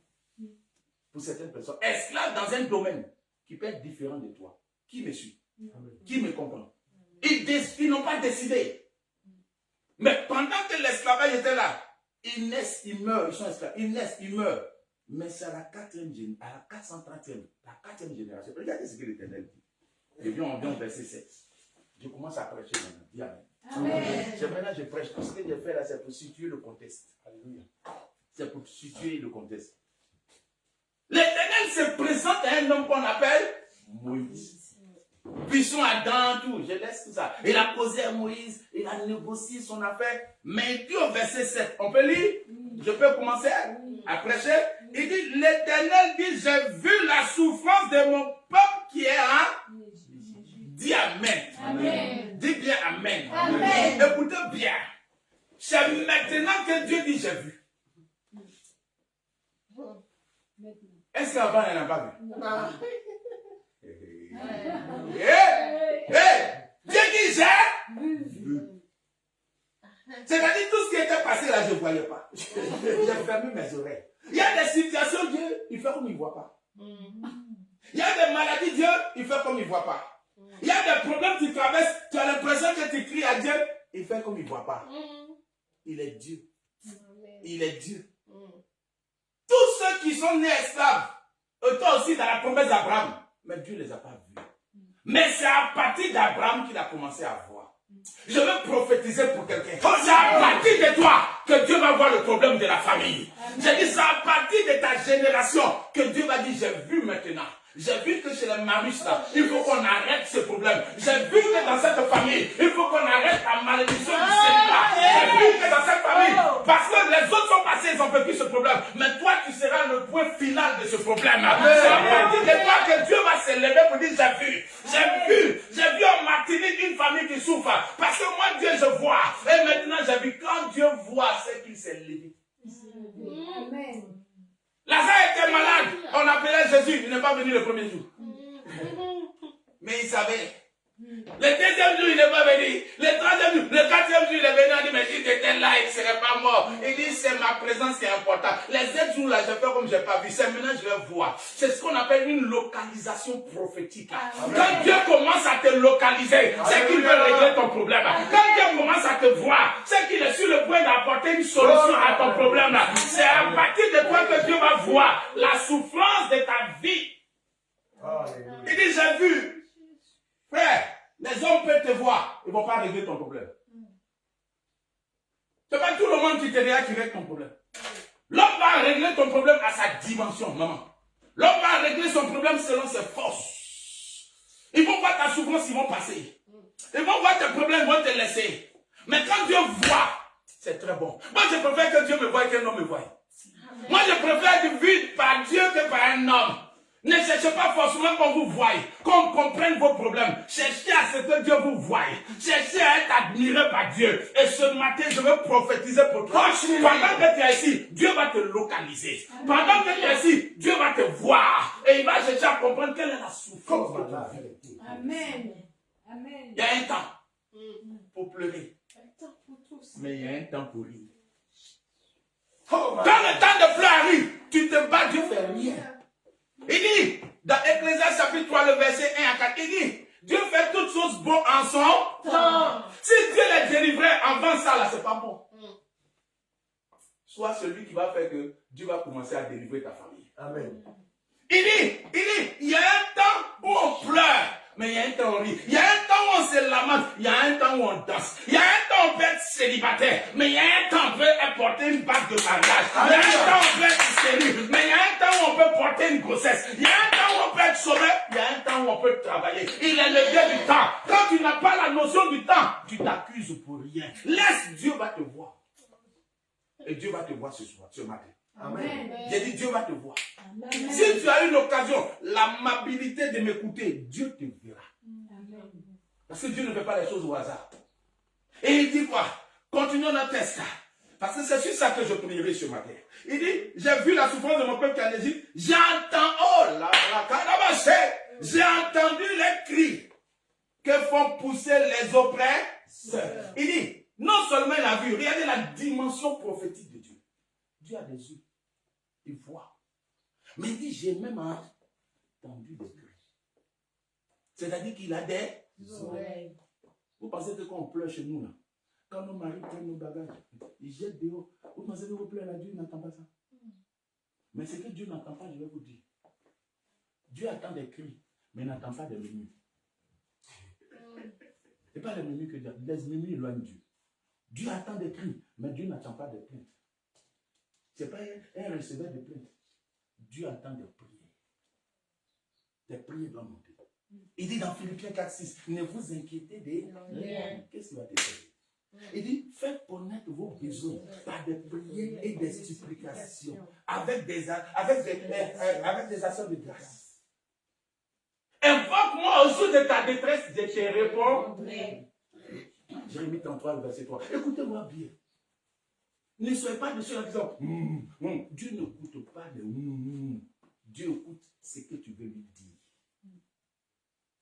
S6: Pour certaines personnes. Esclaves dans un domaine qui peut être différent de toi. Qui me suit? Qui me comprend? Ils n'ont pas décidé. Mais pendant que l'esclavage était là, ils naissent, ils meurent, ils sont esclaves. Ils naissent, ils meurent. Mais c'est à la 430e, la 4e génération. Regardez ce que l'Éternel dit. Et bien, on vient au verset 7. Je commence à prêcher maintenant. Dis Amen. Amen. Maintenant, je prêche. Tout ce que j'ai fait là, c'est pour situer le contexte. Alléluia. C'est pour situer le contexte. L'Éternel se présente à un homme qu'on appelle Moïse. Buisson Adam, tout. Je laisse tout ça. Il a posé à Moïse. Il a négocié son affaire. Mais puis au verset 7, on peut lire? Je peux commencer à prêcher? Il dit, l'Éternel dit, j'ai vu la souffrance de mon peuple qui est en... Dis Amen. Amen. Dis bien Amen. Amen. Écoutez bien. C'est maintenant que Dieu dit, j'ai vu. Est-ce qu'avant, il n'a pas vu? Non. Dieu dit, j'ai vu. C'est-à-dire, tout ce qui était passé là, je ne voyais pas. J'ai fermé mes oreilles. Il y a des situations, Dieu, il fait comme il ne voit pas. Il y a des maladies, Dieu, il fait comme il ne voit pas. Il y a des problèmes qui traversent, tu as l'impression que tu cries à Dieu, il fait comme il ne voit pas. Il est Dieu. Il est Dieu. Tous ceux qui sont nés esclaves, toi aussi dans la promesse d'Abraham, mais Dieu ne les a pas vus. Mais c'est à partir d'Abraham qu'il a commencé à voir. Je veux prophétiser pour quelqu'un. C'est à partir de toi que Dieu va voir le problème de la famille. J'ai dit, c'est à partir de ta génération que Dieu va dire, j'ai vu maintenant. J'ai vu que chez les maris là, il faut qu'on arrête ce problème. J'ai vu que dans cette famille, il faut qu'on arrête la malédiction du célibat. J'ai vu que dans cette famille, parce que les autres sont passés, ils ont vécu ce problème. Mais toi, tu seras le point final de ce problème. C'est à partir de toi que Dieu va se lever pour dire, j'ai vu en Martinique une famille qui souffre. Parce que moi, Dieu, je vois. Et maintenant, j'ai vu, quand Dieu voit, c'est qu'il s'est levé.
S1: Amen.
S6: Lazare était malade. On appelait Jésus. Il n'est pas venu le premier jour. Mais il savait. Le deuxième jour, il n'est pas venu. Le troisième jour, le quatrième jour, il est venu. Il dit, mais si tu étais là, il ne serait pas mort. Il dit, c'est ma présence qui est importante. Les 7 jours là, je fais comme je n'ai pas vu. C'est maintenant que je vais voir. C'est ce qu'on appelle une localisation prophétique. Quand Dieu commence à te localiser, c'est qu'il veut régler ton problème. Quand Dieu commence à te voir, c'est qu'il est sur le point d'apporter une solution à ton problème. C'est à partir de toi que Dieu va voir la souffrance de ta vie. Il dit, j'ai vu. Frère, les hommes peuvent te voir, ils ne vont pas régler ton problème. Ce n'est pas tout le monde qui te dira qui règle ton problème. L'homme va régler ton problème à sa dimension, maman. L'homme va régler son problème selon ses forces. Ils vont voir ta souffrance, ils vont passer. Ils vont voir tes problèmes, ils vont te laisser. Mais quand Dieu voit, c'est très bon. Moi, je préfère que Dieu me voie et qu'un homme me voie. Moi, je préfère être vu par Dieu que par un homme. Ne cherchez pas forcément qu'on vous voie, qu'on comprenne vos problèmes. Cherchez à ce que Dieu vous voie. Cherchez à être admiré par Dieu. Et ce matin, je veux prophétiser pour toi. Pendant que tu es ici, Dieu va te localiser. Pendant que tu es ici, Dieu va te voir. Et il va chercher à comprendre quelle est la souffrance de ta vie.
S1: Amen. Amen.
S6: Il y a un temps pour pleurer. Mais il y a un temps pour rire. Quand le temps de pleurer arrive, tu te bats, Dieu fait rien. Il dit, dans Ecclésiaste chapitre 3, le verset 1 à 4, il dit, Dieu fait toutes choses bonnes en son temps. Si Dieu les délivrait avant ça, là, c'est pas bon. Sois celui qui va faire que Dieu va commencer à délivrer ta famille.
S2: Amen.
S6: Il dit, il y a un temps où on pleure, mais il y a un temps où on rit. Il y a un temps où on se lamente, il y a un temps où on danse. Il y a un temps où on peut être célibataire, mais il y a un temps où on peut porter une bague de mariage. Il y a un temps où on peut être stérile, mais il y a un temps où on peut porter une grossesse. Il y a un temps où on peut être sauvé, il y a un temps où on peut travailler. Il est le Dieu du temps. Quand tu n'as pas la notion du temps, tu t'accuses pour rien. Laisse, Dieu va te voir. Et Dieu va te voir ce soir, ce matin.
S2: Amen.
S6: J'ai dit, Dieu va te voir.
S4: Amen.
S6: Si tu as eu l'occasion, l'amabilité de m'écouter, Dieu te verra. Parce que Dieu ne fait pas les choses au hasard. Et il dit quoi? Continuons notre test. Parce que c'est sur ça que je prierai ce matin. Il dit, j'ai vu la souffrance de mon peuple qui est en Égypte. J'entends, oh là là, j'ai entendu les cris que font pousser les oppresseurs. Il dit, non seulement il a vu, regardez la dimension prophétique de Dieu. Dieu a des yeux. Il voit. Mais il dit, j'ai même entendu des cris. C'est-à-dire qu'il a des oreilles. Vous pensez que quand on pleure chez nous, là, quand nos maris prennent nos bagages, ils jettent dehors. Vous pensez que vous pleurez à Dieu, il n'entend pas ça. Mais ce que Dieu n'entend pas, je vais vous dire. Dieu attend des cris, mais il n'entend pas des murmures. Ce n'est pas les murmures que Dieu attend. Les murmures éloignent Dieu. Dieu attend des cris, mais Dieu n'attend pas des plaintes. Ce n'est pas un receveur de plaintes. Dieu attend des prières. Des prières doivent monter. Il dit dans Philippiens 4:6, ne vous inquiétez de rien. Qu'est-ce qui va te faire? Il dit, faites connaître vos besoins par des prières et des supplications, avec des actions de grâce. Invoque-moi au jour de ta détresse, je te répondrai. Jérémie 33, le verset 3. Écoutez-moi bien. Ne soyez pas de ceux qui disent, Dieu n'écoute pas de Dieu écoute ce que tu veux lui dire.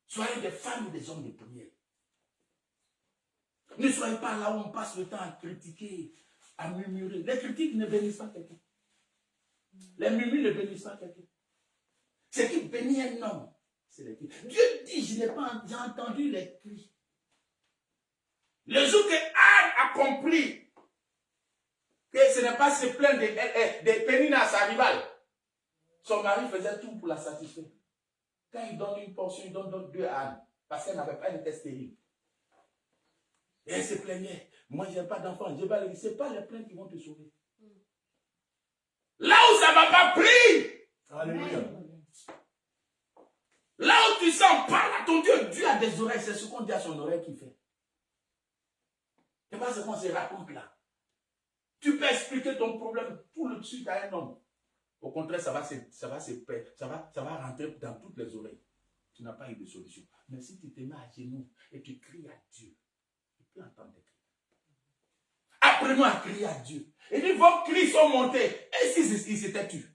S6: Soyez des femmes et des hommes de prière. Ne soyez pas là où on passe le temps à critiquer, à murmurer. Les critiques ne bénissent pas quelqu'un. Les murmures ne bénissent pas quelqu'un. Ce qui bénit un homme, c'est les cris. Dieu dit, j'ai entendu les cris. Le jour que Anne a compris que ce n'est pas se plaindre de Pénina à sa rivale, son mari faisait tout pour la satisfaire. Quand il donne une portion, il donne deux à Anne, parce qu'elle n'avait pas, elle était stérile. Et elle se plaignait. Moi, je n'ai pas d'enfant. Ce n'est pas les plaintes qui vont te sauver. Là où ça ne va pas, prie.
S2: Alléluia.
S6: Là où tu sens, parle à ton Dieu. Dieu a des oreilles. C'est ce qu'on dit à son oreille qu'il fait. C'est pas ce qu'on se raconte là. Tu peux expliquer ton problème tout de suite à un homme. Au contraire, ça va rentrer dans toutes les oreilles. Tu n'as pas eu de solution. Mais si tu te mets à genoux et tu cries à Dieu, tu peux entendre des cris. Apprenons à crier à Dieu. Et dit, vos cris sont montés. Et s'ils s'étaient tués?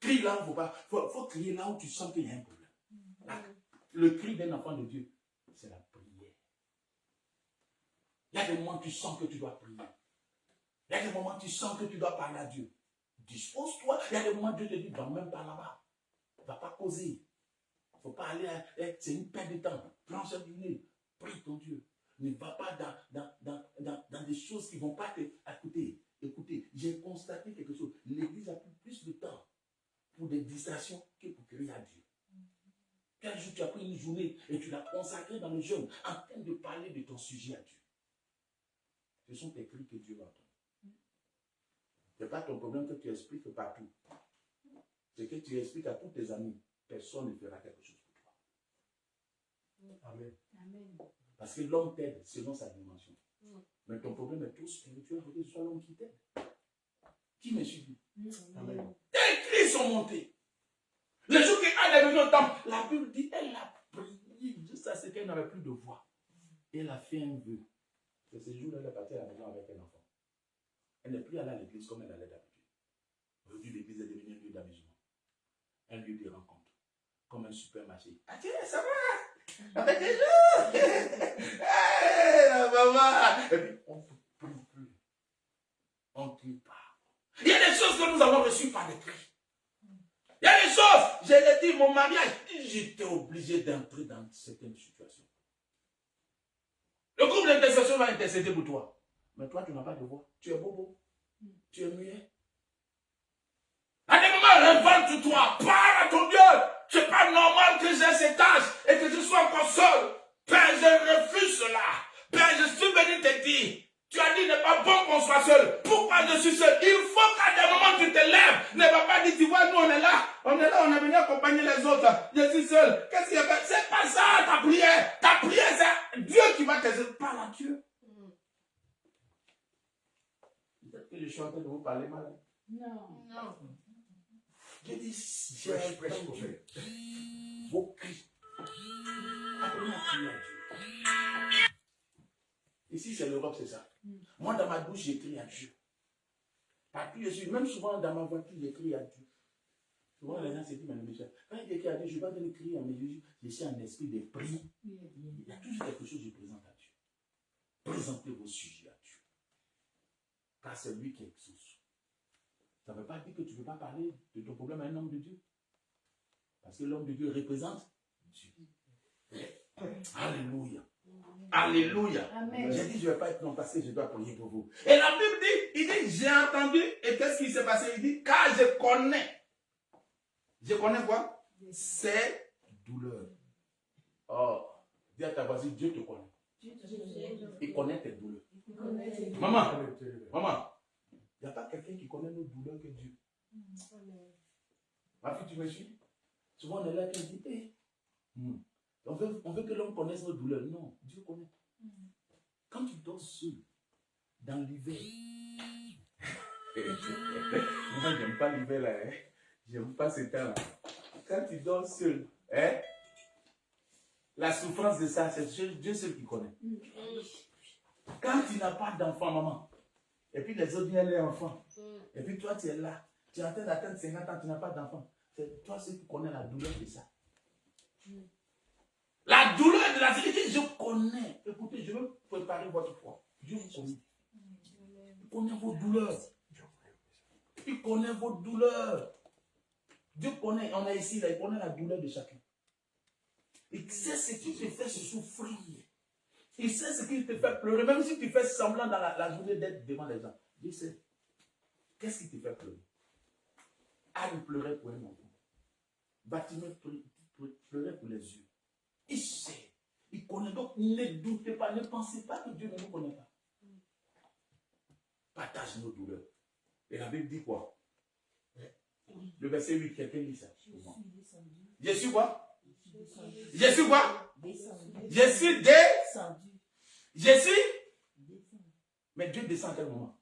S6: Crie là où il ne faut crier là où tu sens qu'il y a un problème. Là, le cri d'un enfant de Dieu, c'est la prière. Il y a des moments où tu sens que tu dois prier. Il y a des moments où tu sens que tu dois parler à Dieu. Dispose-toi. Il y a des moments où Dieu te dit, va même pas là-bas. Ne va pas causer. Il ne faut pas aller, c'est une perte de temps. Prends cette journée. Prie ton Dieu. Ne va pas dans des choses qui ne vont pas t'écouter. Écoutez, j'ai constaté quelque chose. L'Église a pris plus de temps pour des distractions que pour crier à Dieu. Quel jour tu as pris une journée et tu l'as consacrée dans le jeûne en train de parler de ton sujet à Dieu. Ce sont tes cris que Dieu va entendre. Ce n'est pas ton problème que tu expliques partout. C'est que tu expliques à tous tes amis. Personne ne fera quelque chose pour toi.
S2: Amen.
S1: Amen.
S6: Parce que l'homme t'aide selon sa dimension. Mais ton problème est tout spirituel. Il faut que ce soit l'homme qui t'aide. Qui me suit?
S2: Amen.
S6: Tes cris sont montés. Le jour qu'Anne est venue au temple, la Bible dit elle a prié jusqu'à ce qu'elle n'avait plus de voix. Elle a fait un vœu. Et ce jour-là, elle est partie à la maison avec un enfant. Elle n'est plus allée à l'église comme elle allait d'habitude. Aujourd'hui, l'église est devenue un lieu d'amusement. Un lieu de rencontre. Comme un supermarché. Ah tiens, ça va? Avec des gens. Hey, la maman. Et puis, on ne prie plus. On ne crie pas. Il y a des choses que nous avons reçu par des cris. Il y a des choses, je l'ai dit, mon mariage, j'étais obligé d'entrer dans certaines situations. Le groupe d'intercession va intercéder pour toi. Mais toi, tu n'as pas de voix. Tu es bobo. Tu es muet. À des moments, révolte-toi. Parle à ton Dieu. C'est pas normal que j'ai cet âge et que je sois encore seul. Père, je refuse cela. Père, je suis venu te dire. Tu as dit qu'il n'est pas bon qu'on soit seul. Pourquoi je suis seul? Il faut qu'à des moments tu te lèves. Ne va pas dire, tu vois, nous on est là, on est venu accompagner les autres. Je suis seul. Qu'est-ce qu'il y a fait? C'est pas ça ta prière. Ta prière, c'est Dieu qui va te dire. Parle à Dieu. Peut-être que je suis en train de vous parler mal.
S4: Non.
S3: Non.
S6: Je dis, j'ai entendu vos cris. Apprenez à prier à Dieu. Ici, c'est l'Europe, c'est ça. Moi, dans ma bouche, j'écris à Dieu. Partout, je suis, même souvent dans ma voiture, j'écris à Dieu. Souvent, les gens se disent, mais quand j'écris à Dieu, je ne vais pas crier, mais je suis en esprit de prière. Il y a toujours quelque chose que je présente à Dieu. Présentez vos sujets à Dieu. Car c'est lui qui exauce. Ça ne veut pas dire que tu ne peux pas parler de ton problème à un homme de Dieu. Parce que l'homme de Dieu représente Dieu. Alléluia. Alléluia.
S4: Amen.
S6: J'ai dit, je ne vais pas être non parce que je dois prier pour vous. Et la Bible dit, il dit, j'ai entendu, et qu'est-ce qui s'est passé? Il dit, car je connais. Je connais quoi? Ces douleurs. Oh, dis à ta voisine, Dieu te connaît. Il connaît tes douleurs. Maman, il n'y a pas quelqu'un qui connaît nos douleurs que Dieu. Ma fille, tu me suis? Souvent, on est là qui dit, hey, on veut que l'homme connaisse nos douleurs. Non, Dieu connaît. Quand tu dors seul, dans l'hiver, moi, j'aime pas l'hiver là, hein? J'aime pas ce temps-là. Quand tu dors seul, hein? La souffrance de ça, c'est Dieu seul qui connaît. Quand tu n'as pas d'enfant, maman, et puis les autres viennent les enfants, et puis toi tu es là, tu es en train d'atteindre 50 ans, tu n'as pas d'enfant. C'est toi seul qui connais la douleur de ça. La douleur de la sécurité, je connais. Écoutez, je veux préparer votre foi. Dieu vous connaît. Il connaît vos douleurs. Il connaît vos douleurs. Dieu connaît, on est ici, là, il connaît la douleur de chacun. Il sait ce qui te fait se souffrir. Il sait ce qui te fait pleurer. Même si tu fais semblant dans la journée d'être devant les gens. Dieu sait. Qu'est-ce qui te fait pleurer? Anne pleurait pour un enfant. Bartimée pleurait pour les yeux. Il sait. Il connaît. Donc ne doutez pas, ne pensez pas que Dieu ne nous connaît pas. Partage nos douleurs. Et la Bible dit quoi? Le verset 8, quelqu'un lit ça. Je suis quoi? Je suis quoi? Je suis descendu. Je suis. Mais Dieu descend à quel moment?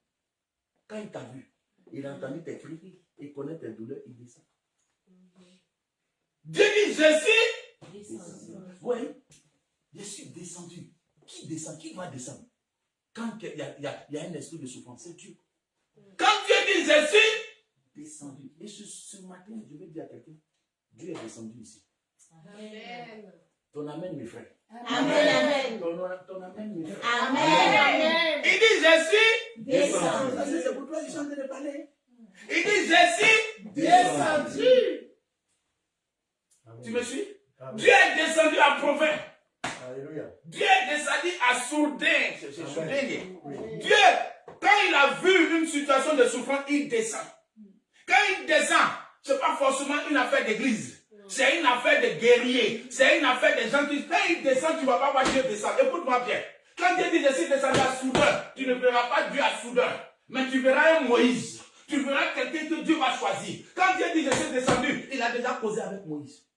S6: Quand il t'a vu, il a entendu tes cris, il connaît tes douleurs, il descend. Dieu dit, je suis descendu. Oui, je suis descendu. Qui descend? Qui va descendre? Quand il y a un esprit de souffrance, c'est Dieu. Quand Dieu dit, je suis descendu. Et ce matin, je vais dire à quelqu'un, Dieu est descendu ici.
S3: Amen.
S6: Ton amen, mes frères.
S4: Amen.
S6: Ton amen, mes frères.
S4: Amen.
S6: Il dit, je suis
S4: Descendu.
S6: descendu. C'est pour toi que je suis en train de parler. Il dit, je suis
S3: Descendu.
S6: Tu me suis?
S2: Amen.
S6: Dieu est descendu à Provins.
S2: Alléluia.
S6: Dieu est descendu à Sourdin. C'est
S2: Amen.
S6: Sourdin.
S2: Oui.
S6: Dieu, quand il a vu une situation de souffrance, il descend. Quand il descend, ce n'est pas forcément une affaire d'église. C'est une affaire de guerriers. C'est une affaire de gens qui, quand il descend, tu ne vas pas voir Dieu descendre. Écoute-moi bien. Quand Dieu dit, je suis descendu à Soudan, tu ne verras pas Dieu à Soudan. Mais tu verras un Moïse. Tu verras quelqu'un que Dieu va choisir. Quand Dieu dit, je suis descendu, il a déjà causé avec Moïse.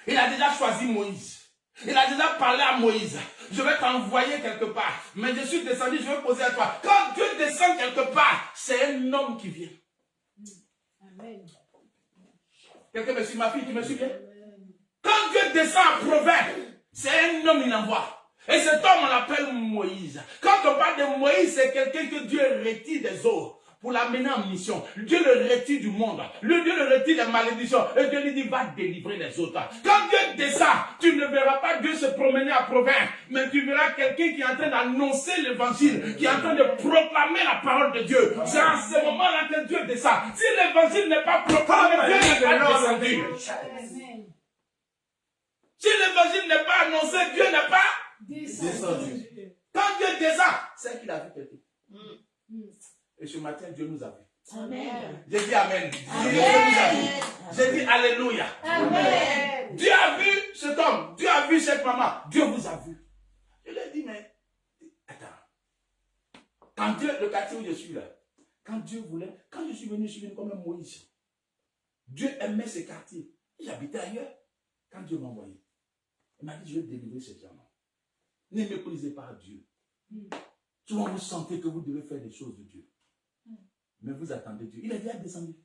S6: Il a déjà choisi Moïse. Il a déjà parlé à Moïse. Je vais t'envoyer quelque part. Mais je suis descendu, je vais poser à toi. Quand Dieu descend quelque part, c'est un homme qui vient.
S4: Amen.
S6: Quelqu'un me suit, ma fille, tu me suis bien? Quand Dieu descend à Provins, c'est un homme, il envoie. Et cet homme, on l'appelle Moïse. Quand on parle de Moïse, c'est quelqu'un que Dieu retire des eaux pour l'amener en mission. Dieu le retire du monde. Dieu le retire des malédictions. Et Dieu lui dit, va délivrer les autres. Quand Dieu descend, tu ne verras pas Dieu se promener à province, mais tu verras quelqu'un qui est en train d'annoncer l'évangile, qui est en train de proclamer la parole de Dieu. C'est à ce moment-là que Dieu descend. Si l'évangile n'est pas proclamé, Dieu n'est pas descendu.
S1: Amen.
S6: Si l'évangile n'est pas annoncé, Dieu n'est pas
S1: Descendu.
S6: Quand Dieu descend, c'est qu'il a vu quelqu'un. Et ce matin, Dieu nous a vu.
S4: Amen.
S6: J'ai dit Amen.
S4: Amen.
S6: Dieu nous a vu. J'ai dit Alléluia.
S1: Amen.
S6: Dieu a vu cet homme. Dieu a vu cette maman. Dieu vous a vu. Je lui ai dit, mais attends. Quand Dieu, le quartier où je suis là, quand Dieu voulait, quand je suis venu comme un Moïse. Dieu aimait ce quartier. J'habitais ailleurs. Quand Dieu m'a envoyé, il m'a dit, je vais délivrer ces gens. Ne méprisez pas Dieu. Souvent, vous sentez que vous devez faire des choses de Dieu. Mais vous attendez Dieu. Il est déjà descendu.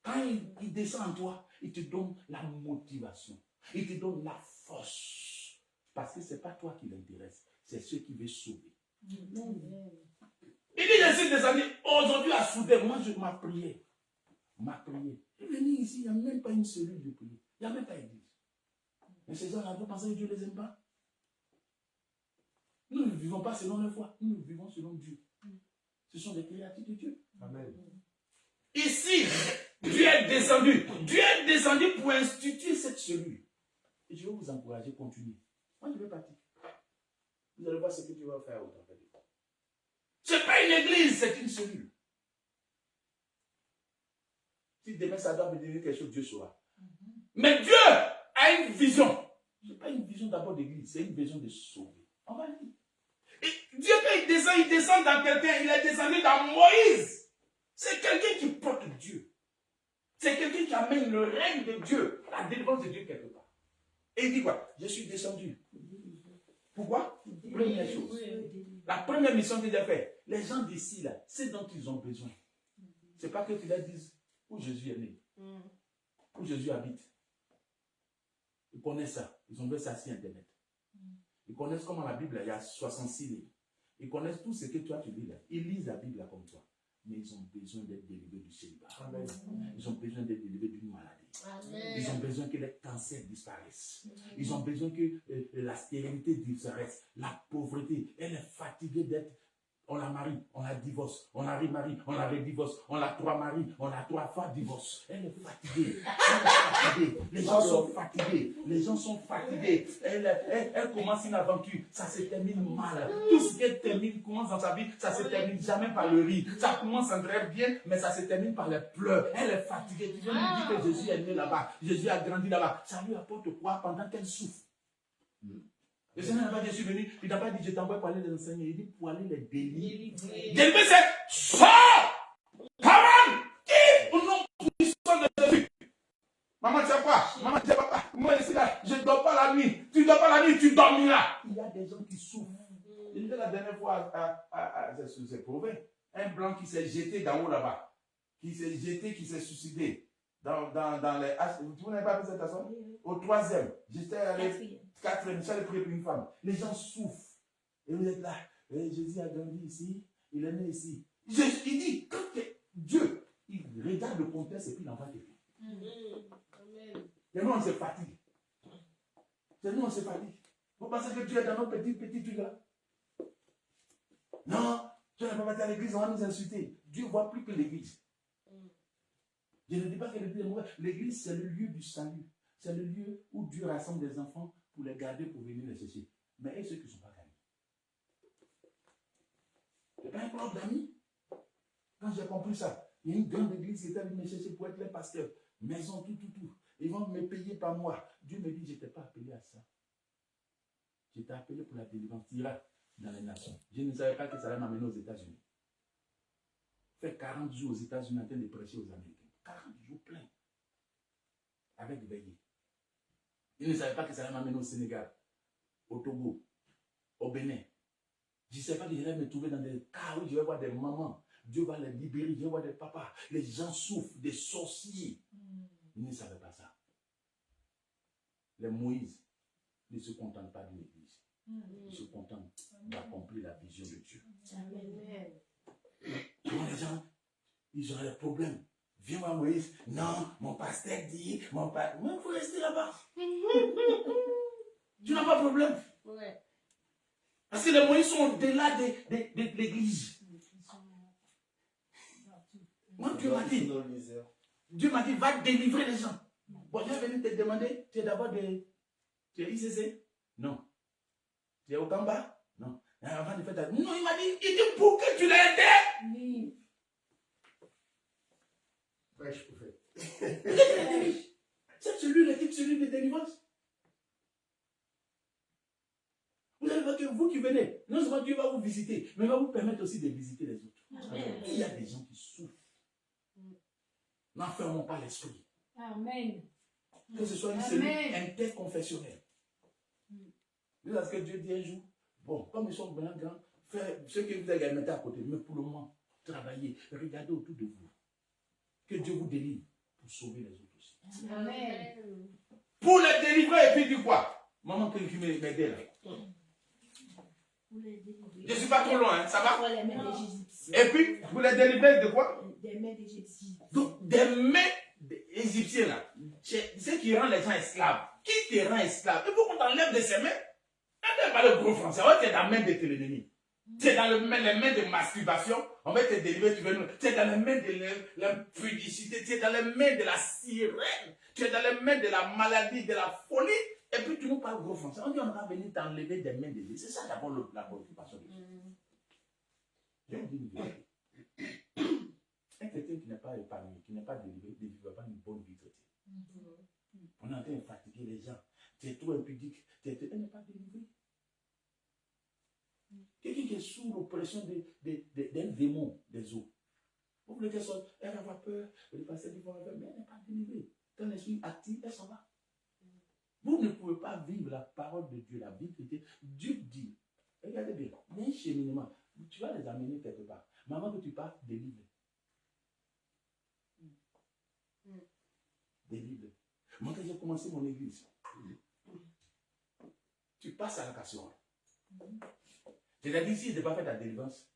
S6: Quand il descend en toi, il te donne la motivation. Il te donne la force. Parce que ce n'est pas toi qui l'intéresse. C'est ceux qui veulent sauver. Il dit, je suis descendu aujourd'hui à Soudan. Moi, je m'a prié. Je suis venu ici, il n'y a même pas une cellule de prière. Il n'y a même pas d'église. Mais ces gens-là, vous pensez que Dieu ne les aime pas? Nous ne vivons pas selon la foi. Nous vivons selon Dieu. Ce sont des créatures de Dieu.
S2: Amen.
S6: Ici, Dieu est descendu. Dieu est descendu pour instituer cette cellule. Et je vais vous encourager à continuer. Moi, je vais partir. Vous allez voir ce que Dieu va faire au travail de vous. Ce n'est pas une église, c'est une cellule. Si demain ça doit me devenir quelque chose, Dieu saura. Mais Dieu a une vision. Ce n'est pas une vision d'abord d'église, c'est une vision de sauver. On va le dire. Et Dieu, quand il descend dans quelqu'un, il est descendu dans Moïse. C'est quelqu'un qui porte Dieu. C'est quelqu'un qui amène le règne de Dieu, la délivrance de Dieu quelque part. Et il dit quoi? Je suis descendu. Pourquoi? Première chose. La première mission qu'il a fait, les gens d'ici, là, c'est dont ils ont besoin. Ce n'est pas que tu leur dises où Jésus est né, où Jésus habite. Ils connaissent ça. Ils ont vu ça sur Internet. Ils connaissent comment la Bible, il y a 66 livres. Ils connaissent tout ce que toi tu lis là. Ils lisent la Bible là comme toi. Mais ils ont besoin d'être délivrés du célibat.
S2: Amen.
S6: Ils ont besoin d'être délivrés d'une maladie.
S3: Amen.
S6: Ils ont besoin que les cancers disparaissent. Ils ont besoin que la stérilité disparaisse. La pauvreté, elle est fatiguée d'être. On la marie, on la divorce, on la remarie, on la redivorce, on la trois marie, on la trois fois divorce. Elle est fatiguée. Elle est fatiguée. Les gens sont fatigués. Les gens sont fatigués. Elle commence une aventure, ça se termine mal. Tout ce qu'elle termine, commence dans sa vie, ça se termine jamais par le rire. Ça commence en très bien, mais ça se termine par les pleurs. Elle est fatiguée. Tu viens lui dire que Jésus est né là-bas. Jésus a grandi là-bas. Ça lui apporte quoi pendant qu'elle souffre? Le Seigneur n'a pas dit, je suis venu, il n'a pas dit, je t'envoie pour aller les enseigner, il dit pour aller les délivrer. Délivrer, c'est sors! Come on! Au nom puissant de Jésus. Maman, tu sais quoi? Maman, tu sais papa? Moi, ici, là, je ne dors pas la nuit. Tu ne dors pas la nuit, tu dormiras. Il y a des gens qui souffrent. J'étais la dernière fois c'est prouvé. Un blanc qui s'est jeté d'en haut là-bas. Qui s'est jeté, qui s'est suicidé. Dans les. Vous n'avez pas vu cette façon? Au 3e. J'étais allé. 4e, je suis allé prier pour une femme. Les gens souffrent. Et vous êtes là. Et Jésus a grandi ici. Il est né ici. Il dit, quand Dieu, il regarde le contexte et puis il envoie quelqu'un.
S3: Amen.
S6: Et nous, on se fatigue. C'est nous, on se fatigue. Vous pensez que Dieu est dans nos petits trucs là? Non, tu n'as pas été à l'église, on va nous insulter. Dieu voit plus que l'église. Je ne dis pas que l'église est mauvaise. L'église, c'est le lieu du salut. C'est le lieu où Dieu rassemble des enfants pour les garder, pour venir les chercher. Mais et ceux qui ne sont pas gagnés? Ce n'est pas un club d'amis. Quand j'ai compris ça, il y a une grande église qui était venue me chercher pour être les pasteurs. Maison, tout. Ils vont me payer par mois. Dieu me dit, je n'étais pas appelé à ça. J'étais appelé pour la délivrance. Tu iras dans les nations. Je ne savais pas que ça allait m'amener aux États-Unis. Fait 40 jours aux États-Unis en train de prêcher aux Américains. 40 jours pleins. Avec veillée. Je ne savais pas que ça allait m'amener au Sénégal, au Togo, au Bénin. Je ne savais pas que j'allais me trouver dans des cas où je vais voir des mamans. Dieu va les libérer, je vais voir des papas. Les gens souffrent, des sorciers. Je ne savais pas ça. Les Moïse ne se contentent pas d'une église. Ils se contentent d'accomplir la vision de Dieu.
S3: Amen.
S6: Souvent, les gens, ils ont des problèmes. Viens voir Moïse. Non, mon pasteur dit, mais il faut rester là-bas. Tu n'as pas de problème.
S4: Ouais.
S6: Parce que les Moïse sont au-delà de l'église. Moi, Dieu m'a dit, va délivrer les gens. Bon, je vais venir te demander, tu es d'abord tu es ICC? Non. Tu es au Kamba? Non. Avant de faire ta... Non, il m'a dit, pour que tu l'aies aidé.
S4: Oui.
S2: Prêche, prophète.
S6: C'est celui de délivrance. Vous allez voir que vous qui venez, non seulement Dieu va vous visiter, mais il va vous permettre aussi de visiter les autres.
S4: Amen.
S6: Il y a des gens qui souffrent. N'enfermons pas l'esprit.
S1: Amen.
S6: Que ce soit une
S1: Amen.
S6: cellule interconfessionnelle. Vous savez ce que Dieu dit un jour? Bon, comme ils sont maintenant grands, faites ce que vous avez mettre à côté, mais pour le moment, travaillez, regardez autour de vous. Que Dieu vous délivre pour sauver les autres aussi.
S1: Amen.
S6: Pour les délivrer, et puis du quoi? Maman qui m'aidait là. Je ne suis pas trop loin, hein, ça va?
S4: Les mains des Égyptiens.
S6: Et puis, vous les délivrez de quoi?
S4: Des mains des Égyptiens.
S6: Donc, des mains égyptiennes là. C'est ce qui rend les gens esclaves. Qui te rend esclave? Il faut qu'on t'enlève de ses mains. Elle n'est pas le gros français. Tu es dans la main de ton ennemi. Tu es dans les mains de masturbation. On va te délivrer. Tu es dans les mains de l'impudicité. Tu es dans les mains de la sirène. Tu es dans les mains de la maladie, de la folie. Et puis tu nous parles gros français. On dit on va venir t'enlever des mains de Dieu. C'est ça d'abord la préoccupation de Dieu. Je vous dis une vérité. Un chrétien qui n'est pas épanoui, qui n'est pas délivré, ne vivra pas une bonne vie chrétienne. On est en train de fatiguer les gens. Tu es trop impudique. Elle n'est pas délivrée. Quelqu'un qui est sous l'oppression d'un démon des eaux. Vous voulez qu'elle soit, elle va avoir peur, elle est passée devant elle, mais elle n'est pas délivrée. Quand l'esprit active, elle s'en va. Vous ne pouvez pas vivre la parole de Dieu, la vie chrétienne. Dieu dit, regardez bien, il y a un cheminement. Tu vas les amener quelque part. Maman, que tu partes, délivre. Délivre. Moi, quand j'ai commencé mon église, tu passes à la casserole. Je t'ai dit, ici, je n'ai pas fait ta délivrance.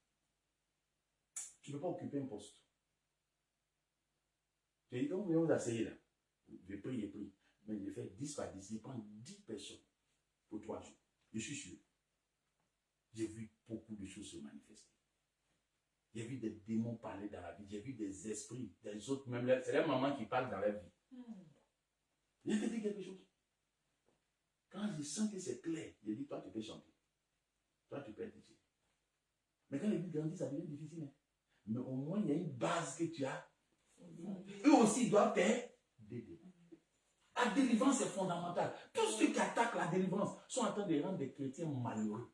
S6: Tu ne peux pas occuper un poste. J'ai dit, quand vous vous asseyez là, je prie. Mais je fais 10 par 10. Je prends 10 personnes pour 3 jours. Je suis sûr. J'ai vu beaucoup de choses se manifester. J'ai vu des démons parler dans la vie. J'ai vu des esprits, des autres, même c'est les mamans qui parlent dans leur vie. Je vais te dire quelque chose. Quand je sens que c'est clair, je dis, toi tu peux chanter. Toi tu peux être ici. Mais quand les vie grandit, ça devient difficile. Hein? Mais au moins, il y a une base que tu as. Eux aussi doivent t'aider. La délivrance est fondamentale. Tous ceux qui attaquent la délivrance sont en train de rendre des chrétiens malheureux.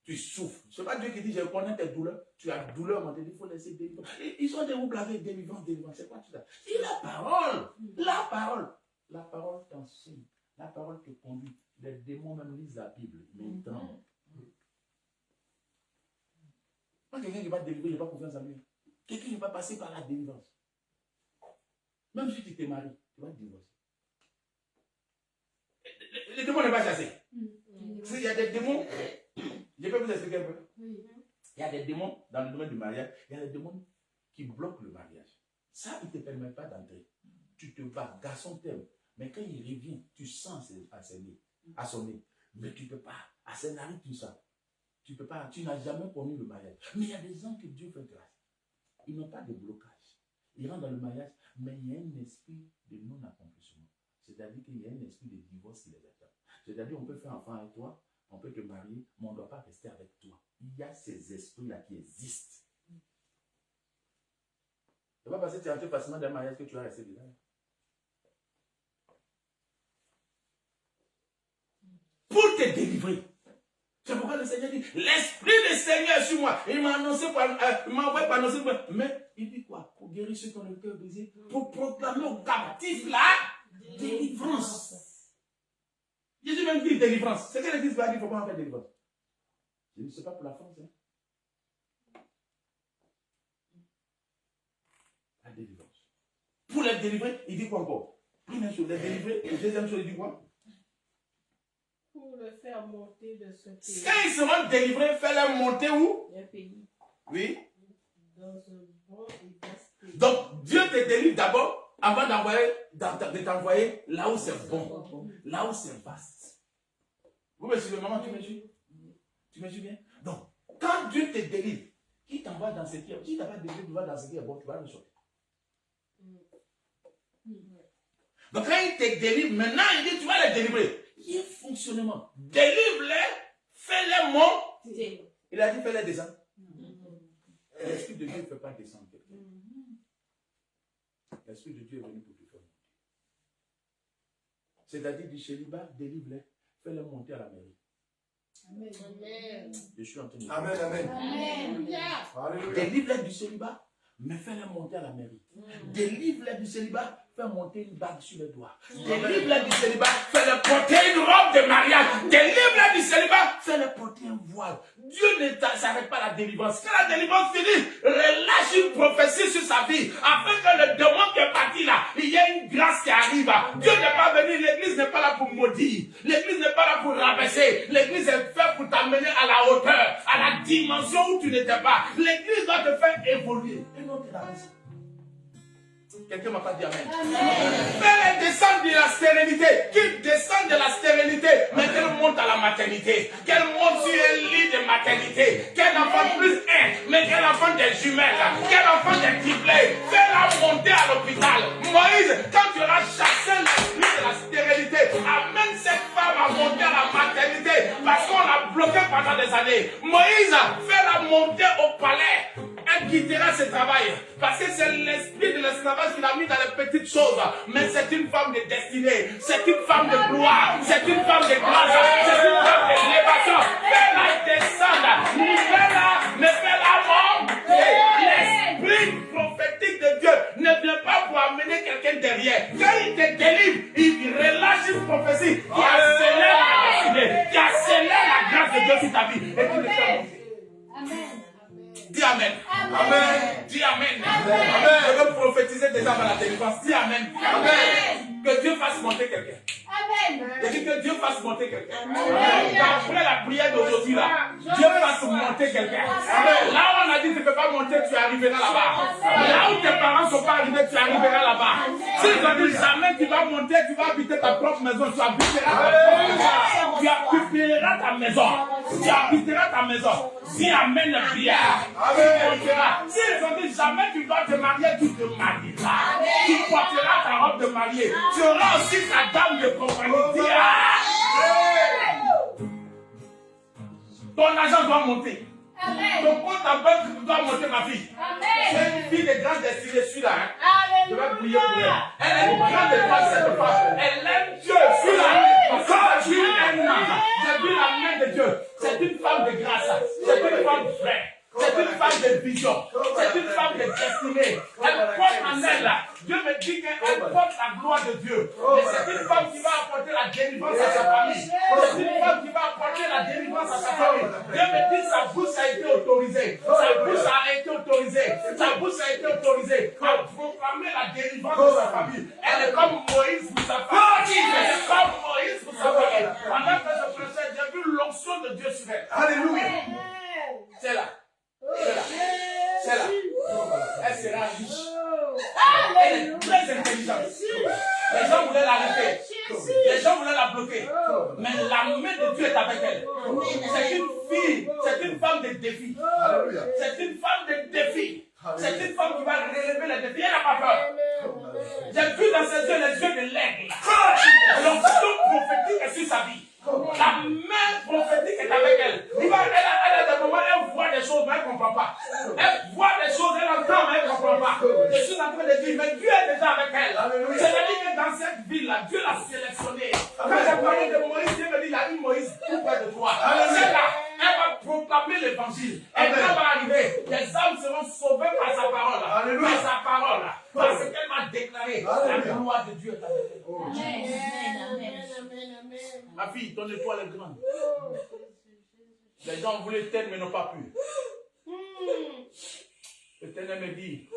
S6: Tu souffres. Ce n'est pas Dieu qui dit, je connais tes douleurs. Tu as douleur, on te dit, il faut laisser délivrer. Ils sont en train de vous blaguer, délivrance. C'est quoi tout ça? C'est la parole. La parole t'enseigne. La parole te conduit. Les démons même lisent la Bible, mais ils tremblent. Moi, quelqu'un qui va te délivrer, je n'ai pas confiance en lui. Quelqu'un qui va passer par la délivrance. Même si tu t'es marié, tu vas te divorcer. Le démon n'est pas chassé. S'il y a des démons, je peux vous expliquer un peu. Il y a des démons dans le domaine du mariage, il y a des démons qui bloquent le mariage. Ça, il ne te permet pas d'entrer. Tu te vas, garçon t'aime. Mais quand il revient, tu sens à son nez. Mais tu ne peux pas. À ses narines, tu sens. Tu ne peux pas. Tu n'as jamais connu le mariage. Mais il y a des gens que Dieu fait grâce. Ils n'ont pas de blocage. Ils rentrent dans le mariage, mais il y a un esprit de non-accomplissement. C'est-à-dire qu'il y a un esprit de divorce qui les attend. C'est-à-dire qu'on peut faire enfant avec toi, on peut te marier, mais on ne doit pas rester avec toi. Il y a ces esprits-là qui existent. Ce n'est pas parce que tu es entré facilement dans le mariage que tu vas rester dedans. Pour te délivrer. C'est pourquoi le Seigneur dit, l'Esprit du Seigneur est sur moi. Il m'a annoncé, il m'a envoyé pour annoncer. Mais il dit quoi? Pour guérir ceux qui ont le cœur brisé, pour proclamer aux captifs la délivrance. Jésus même dit délivrance. C'est que l'Église va dire, il ne faut pas en faire délivrance. Je ne sais pas pour la France. Hein. La délivrance. Pour les délivrer, il dit quoi encore? Première chose, les délivrer. Et deuxième chose, il dit quoi?
S3: pour le faire monter de ce pays.
S6: Quand ils seront délivrés, fais-les monter où?
S3: Le pays.
S6: Oui.
S3: Dans un bon et vaste pays.
S6: Donc, Dieu te délivre d'abord avant de t'envoyer là où c'est bon, là où c'est vaste. Vous me suivez, maman, tu me suis? Tu me suis bien? Donc, quand Dieu te délivre, qui t'envoie dans ce qui est bon? Si tu n'as pas délivré, tu vas dans ce qui est bon, tu vas le sortir. Donc, quand il te délivre, maintenant, il dit, tu vas les délivrer. Il y a fonctionnement. Délivre-les, fais-les monter. Il a dit, fais-les descendre. L'Esprit de Dieu ne fait pas descendre quelqu'un. L'Esprit de Dieu est venu pour te faire monter. C'est-à-dire du célibat, délivre-les, fais-les monter à la mairie.
S3: Amen.
S6: Je suis en train de dire.
S2: Amen, amen.
S3: Alléluia.
S6: Délivre-les du célibat, mais fais-les monter à la mairie. Délivre-les du célibat, fais monter une bague sur les doigts. Délivre-les du célibat, fais-les porter une robe de mariage. Délivre-les du célibat, fais-les porter un voile. Dieu ne s'arrête pas à la délivrance. Quand la délivrance finit, relâche une prophétie sur sa vie, afin que le démon qui est parti là, il y ait une grâce qui arrive. Dieu n'est pas venu, l'église n'est pas là pour maudire. L'église n'est pas là pour rabaisser. L'église est faite pour t'amener à la hauteur, à la dimension où tu n'étais pas. L'église doit te faire évoluer. Et non te rabaisser. Quelqu'un m'a pas dit amen. Fais-les descendre de la stérilité. Qu'ils descendent de la stérilité, mais qu'elle monte à la maternité. Qu'elle monte sur un lit de maternité. Qu'elle enfante plus un, mais qu'elle enfante des jumelles. Qu'elle enfante des triplés. Fais-la monter à l'hôpital. Moïse, quand tu auras chassé l'esprit de la stérilité, amène cette femme à monter à la maternité. Parce qu'on l'a bloqué pendant des années. Moïse, fais-la monter au palais. Elle quittera ce travail. Parce que c'est l'esprit de l'esclavage qu'il a mis dans les petites choses. Mais c'est une femme de destinée. C'est une femme de gloire. C'est une femme de grâce. C'est une femme d'élévation. Fais-la descendre. Fais-la, mais fais-la monter. L'esprit prophétique de Dieu ne vient pas pour amener quelqu'un derrière. Quand il te délivre, il relâche une prophétie qui accélère la destinée, qui accélère la grâce de Dieu sur ta vie. Et tu le fais monter. Dis Amen. Amen. Dis Amen. Amen. Je veux prophétiser déjà par la délivrance. Dis Amen. Amen. Que Dieu fasse monter quelqu'un.
S1: Amen.
S6: Je dis que Dieu fasse monter quelqu'un. Après la prière d'aujourd'hui là, Dieu fasse monter quelqu'un. Là où on a dit que tu ne peux pas monter, tu arriveras là-bas. Là où tes parents ne sont pas arrivés, tu arriveras là-bas. Si tu ne dis jamais tu vas monter, tu vas habiter ta propre maison, tu habiteras ta propre maison. Tu habiteras ta maison. Tu habiteras ta maison. Si amène la prière, si ils ont dit jamais tu dois te marier, tu te marieras. Tu porteras ta robe de mariée. Tu auras aussi ta dame de compagnie. Ton argent doit monter. Ton compte en banque doit monter, ma fille. C'est une fille de grande destinée, celui-là. Je vais prier pour elle. Elle est une grande grâce, cette femme. Elle aime Dieu, celui-là. Quand tu aimes, j'ai vu la main de Dieu. C'est une femme de grâce. C'est une femme vraie. C'est une femme de vision. C'est une femme de destinée. Elle porte en elle. Dieu me dit qu'elle porte la gloire de Dieu. Et c'est une femme qui va apporter la délivrance à sa famille. C'est une femme qui va apporter la délivrance à sa famille. Dieu me dit que sa bouche a été autorisée. Sa bouche a été autorisée. Sa bouche a été autorisée à proclamer la délivrance de sa famille. Elle est comme Moïse pour sa famille. Elle est comme Moïse pour sa famille. Pendant que je prêchais, j'ai vu l'onction de Dieu sur elle. Alléluia. C'est là. C'est là. Elle sera riche. Elle est très intelligente. Les gens voulaient l'arrêter. Les gens voulaient la bloquer. Mais la main de Dieu est avec elle. C'est une fille. C'est une femme de défi. C'est une femme de défi. C'est une femme qui va relever les défis. Elle n'a pas peur. J'ai vu dans ses yeux les yeux de l'aigle. L'onction prophétique est sur sa vie. La main prophétique est avec elle. Elle a des moments, elle voit des choses, mais elle ne comprend pas. Elle voit des choses, elle entend, mais elle ne comprend pas. Je suis en train de dire, mais Dieu est déjà avec elle. C'est-à-dire que dans cette ville-là, Dieu l'a sélectionnée. Quand j'ai parlé de Moïse, Dieu me dit, il y a une Moïse tout près de toi. C'est là. Elle va proclamer l'évangile. Et quand va arriver, les âmes seront sauvées par sa parole. Par sa parole. Parce qu'elle va déclarer la gloire de Dieu est avec elle.
S3: Amen.
S6: Ma fille, ton étoile est grande. Les gens voulaient t'aider, mais n'ont pas pu. L'Éternel me dit,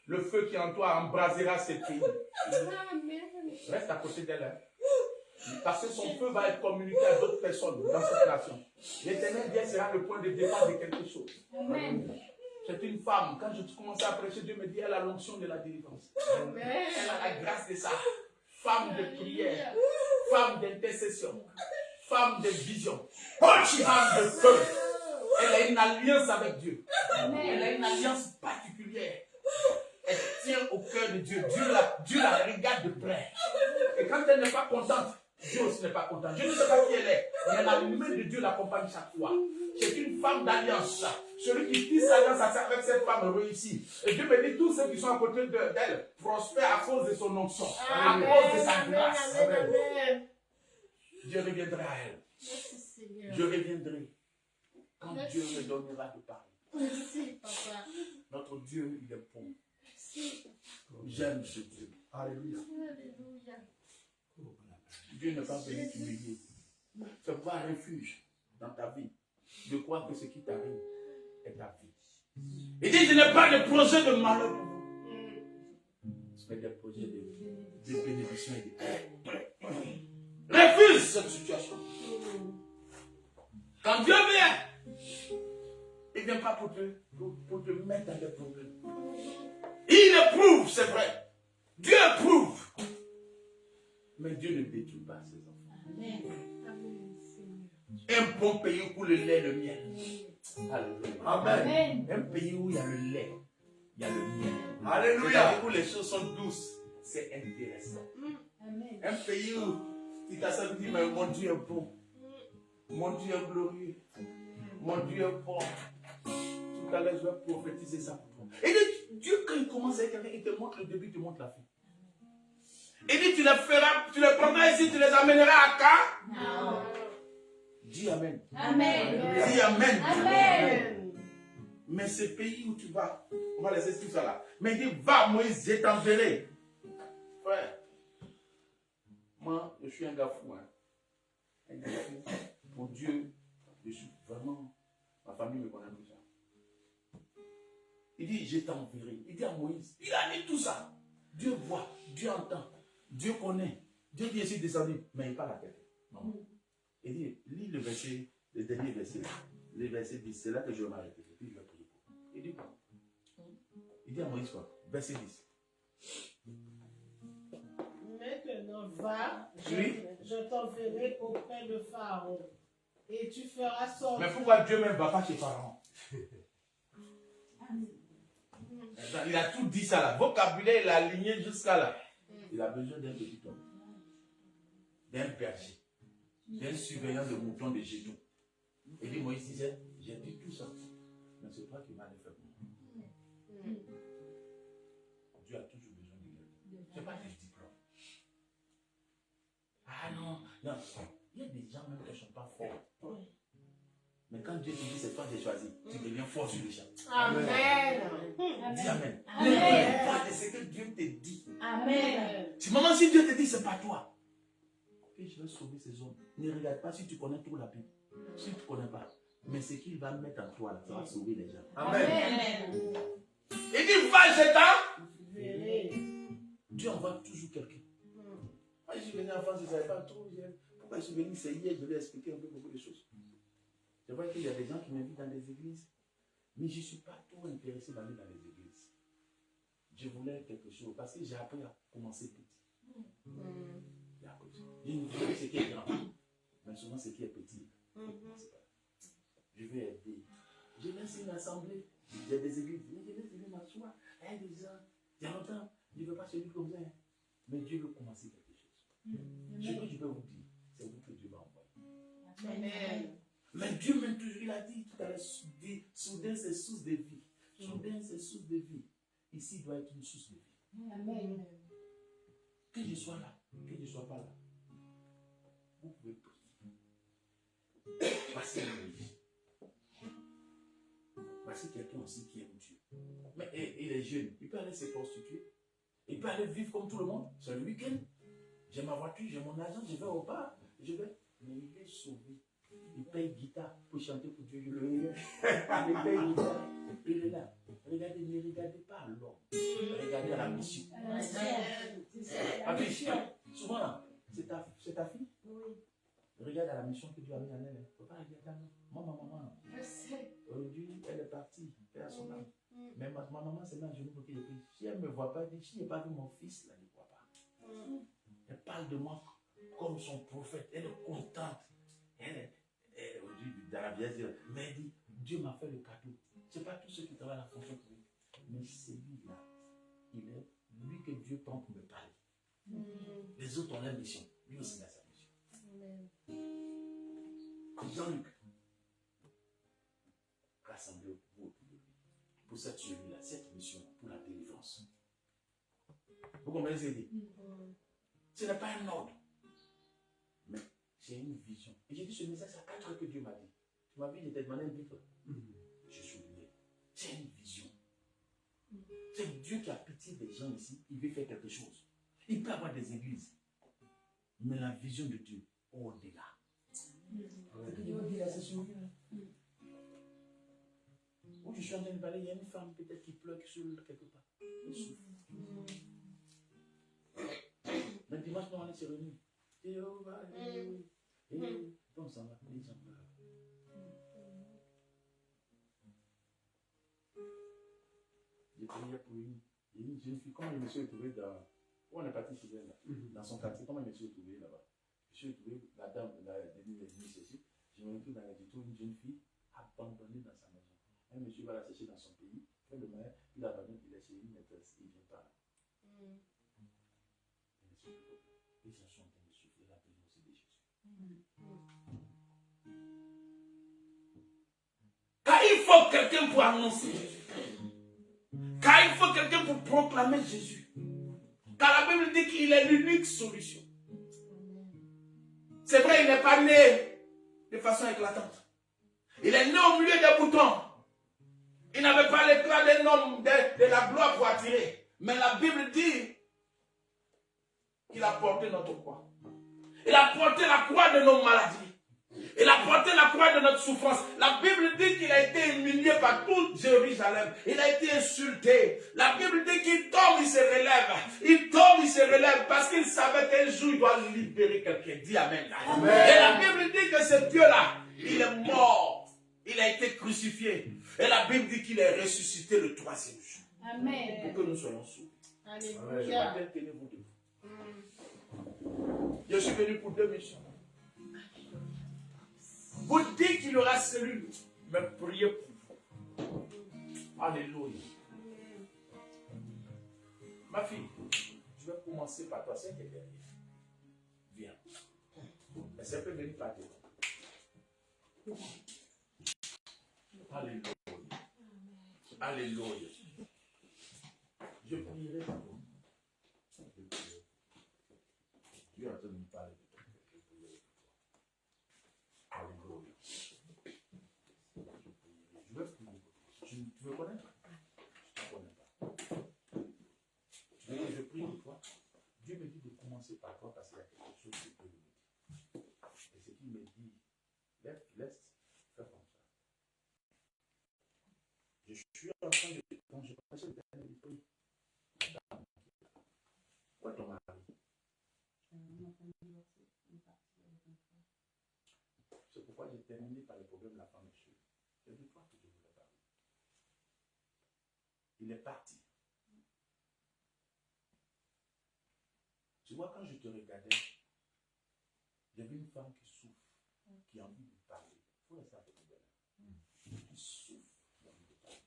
S6: le feu qui est en toi embrasera ces pays. Reste à côté d'elle. Parce que son feu va être communiqué à d'autres personnes dans cette nation. L'Éternel Dieu sera le point de départ de quelque chose.
S1: Amen.
S6: C'est une femme. Quand je commençais à prêcher, Dieu me dit, elle a l'onction de la délivrance. Elle a la grâce de ça. Femme de prière, femme d'intercession, femme de vision, femme de feu. Elle a une alliance avec Dieu. Elle a une alliance particulière. Elle tient au cœur de Dieu. Dieu la regarde de près. Et quand elle n'est pas contente, Dieu aussi n'est pas content. Je ne sais pas qui elle est, mais la main de Dieu l'accompagne chaque fois. C'est une femme d'alliance. Celui qui tisse alliance avec cette femme réussit. Et Dieu me dit, tous ceux qui sont à côté d'elle prospèrent à cause de son onction, à cause de sa grâce.
S3: Amen.
S6: Dieu reviendra à elle.
S3: Merci Seigneur.
S6: Je reviendrai quand Dieu me donnera de parler.
S3: Merci Papa.
S6: Notre Dieu, il est bon.
S3: Merci.
S6: J'aime ce Dieu. Alléluia.
S3: Alléluia.
S6: Dieu n'est pas venu t'humilier. C'est pas un refuge dans ta vie de croire que ce qui t'arrive est ta vie. Il dit, ce n'est pas des projets de malheur pour vous. Ce n'est des projets de bénédiction et de paix. Refuse cette situation. Quand Dieu vient, il ne vient pas pour te mettre dans des problèmes. Il éprouve, c'est vrai. Dieu éprouve. Mais Dieu ne détruit pas ses enfants.
S3: Amen.
S6: Un bon pays où le lait et le miel. Alléluia.
S2: Amen.
S6: Un pays où il y a le lait, il y a le miel.
S2: Alléluia.
S6: Où les choses sont douces, c'est intéressant.
S1: Amen.
S6: Un pays où tu t'assois et tu dis, mais mon Dieu est bon. Mon Dieu est glorieux. Mon Dieu est fort. Tout à l'heure, je vais prophétiser ça pour toi. Et Dieu, quand il commence avec quelqu'un, il te montre le début, il te montre la fin. Il dit, tu les prendras ici, tu les amèneras à quand?
S3: Non.
S6: Dis Amen.
S1: Amen.
S6: Dis Amen.
S3: Amen.
S6: Mais ce pays où tu vas, on va laisser tout ça là. Mais il dit, va Moïse, je t'enverrai. Frère, moi, je suis un gars fou. Hein. Un gars fou. Pour Dieu, je suis vraiment, ma famille me connaît tout ça. Il dit, je t'enverrai. Il dit à Moïse, il a dit tout ça. Dieu voit, Dieu entend, Dieu connaît. Dieu dit, je suis descendu, mais il parle à quelqu'un. Non. Il dit, lis le verset, le dernier verset, le verset 10, c'est là que je vais m'arrêter. Puis je vais prier. Il dit quoi? Il dit à Moïse quoi? Verset 10.
S3: Maintenant, va,
S6: Oui.
S3: je t'enverrai auprès de Pharaon. Et tu feras sortir.
S6: Mais pourquoi Dieu même ne va pas chez Pharaon? Il a tout dit ça là. Vocabulaire, il a aligné jusqu'à là. Il a besoin d'un petit homme, d'un berger, d'un surveillant de moutons de Gédon. Il dit, Moïse disait, j'ai dit tout ça. Mais c'est toi qui m'as fait pour moi. Dieu a toujours besoin de quelqu'un. Ce n'est pas des diplômes. Ah non, non. Il y a des gens même qui ne sont pas forts. Mais quand Dieu te dit c'est toi qui as choisi, tu deviens fort sur les champs.
S3: Amen.
S6: Dis Amen.
S1: Amen.
S6: Ne pas de ce que Dieu te dit.
S1: Amen.
S6: Si maman, si Dieu te dit c'est pas toi, que je vais sauver ces hommes. Ne regarde pas si tu connais trop la Bible. Si tu ne connais pas. Mais ce qu'il va mettre en toi, là, ça va sauver les gens.
S1: Amen.
S6: Il dit va, je t'en.
S3: Verrez.
S6: Dieu envoie toujours quelqu'un. Moi, je suis venu en France, je ne savais pas trop. Pourquoi je suis venu, c'est hier, je vais expliquer un peu beaucoup de choses. Je vois qu'il y a des gens qui m'invitent dans des églises, mais je ne suis pas trop intéressé d'aller dans les églises. Je voulais quelque chose, parce que j'ai appris à commencer petit. J'ai appris. Je ne veux pas ce qui est grand, mais souvent ce qui est petit. Je veux aider. Je laisse une assemblée, j'ai des églises, je laisse venir m'asseoir. Il y a des gens, il y a longtemps, je ne veux pas celui comme ça. Mais Dieu veut commencer quelque chose. Ce que je peux vous dire, c'est vous que Dieu va envoyer.
S3: Amen.
S6: Mais Dieu même toujours, il a dit tout à l'heure, soudain c'est source de vie. Soudain c'est source de vie. Ici il doit être une source de vie.
S1: Amen.
S6: Que je sois là, que je ne sois pas là, vous pouvez prier. Voici voici quelqu'un aussi qui aime Dieu. Mais il est jeune, il peut aller se prostituer. Il peut aller vivre comme tout le monde. C'est le week-end. J'ai ma voiture, j'ai mon argent, je vais au bar. Mais il est sauvé. Il paye guitare pour chanter pour Dieu. Il paye guitare. Il est là. Regardez, ne regardez pas à l'homme. Regardez à la mission.
S3: Amen.
S6: La mission, souvent, c'est ta fille. regarde à la mission que Dieu a mis en elle. Il ne faut pas regarder à moi. Maman.
S3: Je sais.
S6: Aujourd'hui, elle est partie, elle a son âme. Mais ma maman s'est mise à genoux pour qu'il prie. Si elle ne me voit pas, elle dit, si je n'ai pas vu mon fils, là, elle ne me voit pas. Elle parle de moi comme son prophète. Elle est contente. Aujourd'hui, dans la vieille, mais elle dit, Dieu m'a fait le cadeau. Ce n'est pas tous ceux qui travaillent à la fonction publique. Mais c'est lui-là. Il est lui que Dieu prend pour me parler. Les autres ont leur mission. Lui aussi a sa mission. Jean-Luc, rassemblez-vous autour de lui. Pour cette survie-là, cette mission, pour la délivrance. Vous comprenez ce que je dis? Ce n'est pas un ordre. Mais c'est une vision. Et j'ai dit ce message à 4 heures que Dieu m'a dit. Tu m'as vu, j'étais demandé un livre. Je suis oublié. C'est une vision. C'est Dieu qui a pitié des gens ici. Il veut faire quelque chose. Il peut avoir des églises. Mais la vision de Dieu, au-delà. C'est que Dieu m'a dit là, c'est sur où je suis en train de parler, il y a une femme peut-être qui pleure sur quelque part. Elle souffre. Mais dimanche, on est réunis. Et on va. Et on s'en va. Les gens pleurent. J'ai prié pour une jeune fille. Comment je me suis retrouvé dans. Où on est parti chez elle là? Dans son quartier. Comment je me suis retrouvé là-bas? Je suis retrouvé, la dame de la ceci. Je me retrouve une jeune fille abandonnée dans sa maison. Un monsieur va la chercher dans son pays, fait le maire, il abandonne, il est chez une maîtresse, il ne vient pas. Les gens sont en train de souffrir la présence de Jésus. Car il faut quelqu'un pour annoncer Jésus. Car il faut quelqu'un pour proclamer Jésus. Car la Bible dit qu'il est l'unique solution. C'est vrai, il n'est pas né de façon éclatante. Il est né au milieu des boutons. Il n'avait pas l'éclat d'un homme de la gloire pour attirer. Mais la Bible dit qu'il a porté notre croix. Il a porté la croix de nos maladies. Il a porté la croix de notre souffrance. La Bible dit qu'il a été humilié par tout Jérusalem. Il a été insulté. La Bible dit qu'il tombe, il se relève. Il tombe, il se relève parce qu'il savait qu'un jour il doit libérer quelqu'un. Dis Amen. Amen. Et la Bible dit que ce Dieu-là, il est mort. Il a été crucifié. Et la Bible dit qu'il est ressuscité le 3e jour.
S3: Amen.
S6: Pour que nous soyons sauvés.
S3: Alléluia.
S6: Je suis venu pour 2 missions. Vous dites qu'il y aura celui, mais priez pour vous. Alléluia. Ma fille, je vais commencer par toi, c'est qui est derrière. Viens. Mais ça peut venir par devant. Alléluia. Alléluia. Je prierai pour vous. Dieu est en train de nous parler de toi. Alléluia. Je vais prier. Tu me connais? Je ne te connais pas. Je prie pour toi. Dieu me dit de commencer par toi parce qu'il y a quelque chose que Dieu me dit. Et ce qu'il me dit, laisse faire comme ça. Je suis en train de, quand je commence le dernier de prier, où est ton mari? C'est pourquoi j'ai terminé par le problème de la femme sûre. C'est de toi que je voulais parler. Il est parti. Tu vois, quand je te regardais, j'ai vu une femme qui souffre, qui a envie de parler. Il faut rester avec elle. Qui souffre, qui a envie de parler.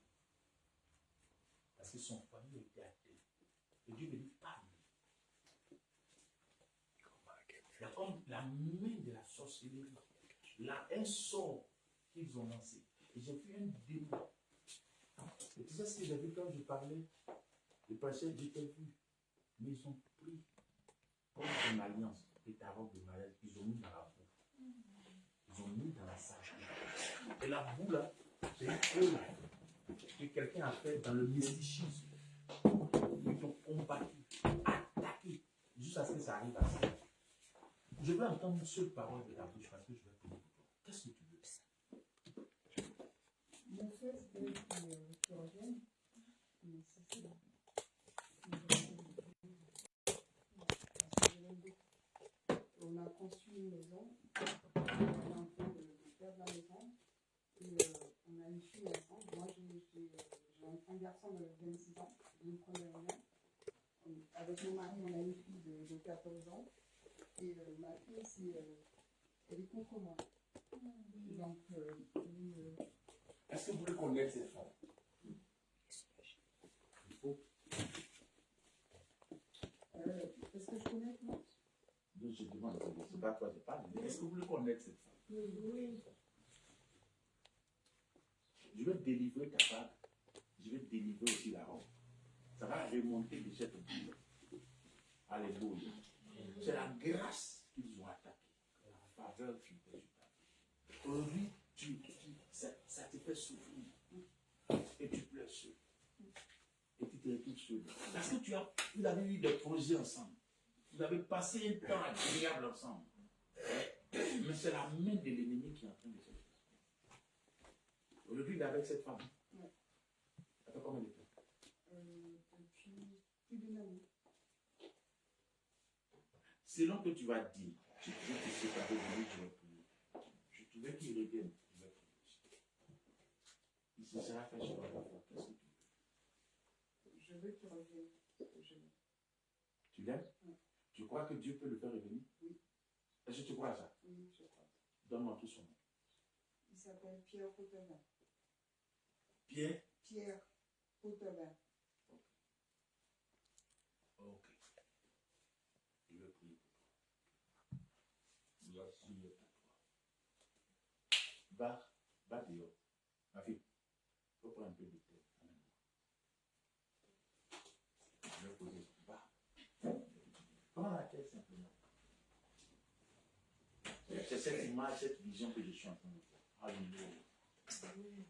S6: Parce que son foyer était athée. Et Dieu me dit, parle. Il y a comme la main de la sorcellerie. Là, un sort qu'ils ont lancé. Et j'ai vu un démon. Et tu sais ce que j'ai vu quand je parlais? Le passé, j'étais vu. Mais ils ont pris comme une alliance et ta robe de mariage. Ils ont mis dans la boue. Ils ont mis dans la salle. Et la boue là, c'est un feu que quelqu'un a fait dans le mystichisme. Ils ont combattu, attaqué, jusqu'à ce que ça arrive à ça. Je veux entendre une seule parole de ta bouche parce que je vais prier pour toi. Qu'est-ce que tu veux?
S5: Mon souhait, c'était qu'ils reviennent. Mais ça, c'est bon. On a conçu une maison. la maison. Et on a une fille ensemble. Moi, j'ai un garçon de 26 ans, une première année. Avec mon mari, on a une fille de 14 ans. Et ma fille aussi, elle est contre moi. Donc,
S6: Est-ce que vous voulez connaître cette femme? Il faut.
S5: est-ce que je connais moi?
S6: Donc, je demande, c'est pas toi, je parle. Est-ce que vous voulez connaître cette femme?
S3: Oui.
S6: Je vais délivrer ta femme. Je vais délivrer aussi la robe. Ça va remonter de cette vie. Alléluia. C'est la grâce qu'ils ont attaquée. La faveur qu'ils ont attaquée. Aujourd'hui, ça te fait souffrir. Et tu pleures seul. Et tu te retrouves seul. Parce que vous avez eu des projets ensemble. Vous avez passé un temps agréable ensemble. Mais c'est la main de l'ennemi qui est en train de se faire. Aujourd'hui, il est avec cette femme.
S5: Ouais.
S6: Ça fait combien de temps?
S5: Depuis plus d'une année.
S6: Selon que tu vas dire, je veux te séparer de lui, je vais prier. Je veux qu'il revienne, je vais prier aussi. Il se sera fait sur la foi. Qu'est-ce que tu veux?
S5: Je veux qu'il revienne.
S6: Tu l'aimes?
S5: Oui.
S6: Tu crois que Dieu peut le faire revenir?
S5: Oui.
S6: Est-ce que tu crois à ça?
S5: Oui, je crois.
S6: Donne-moi tout son nom.
S5: Il s'appelle Pierre Potvin.
S6: Pierre?
S5: Pierre Potvin.
S6: Ok. Je vais prier pour toi. Voici ta foi. Va dehors. Ma fille, faut prendre un peu de thé. Je vais poser. Va. Prends la tête simplement. C'est cette image, cette vision que je suis en train de faire. Alléluia.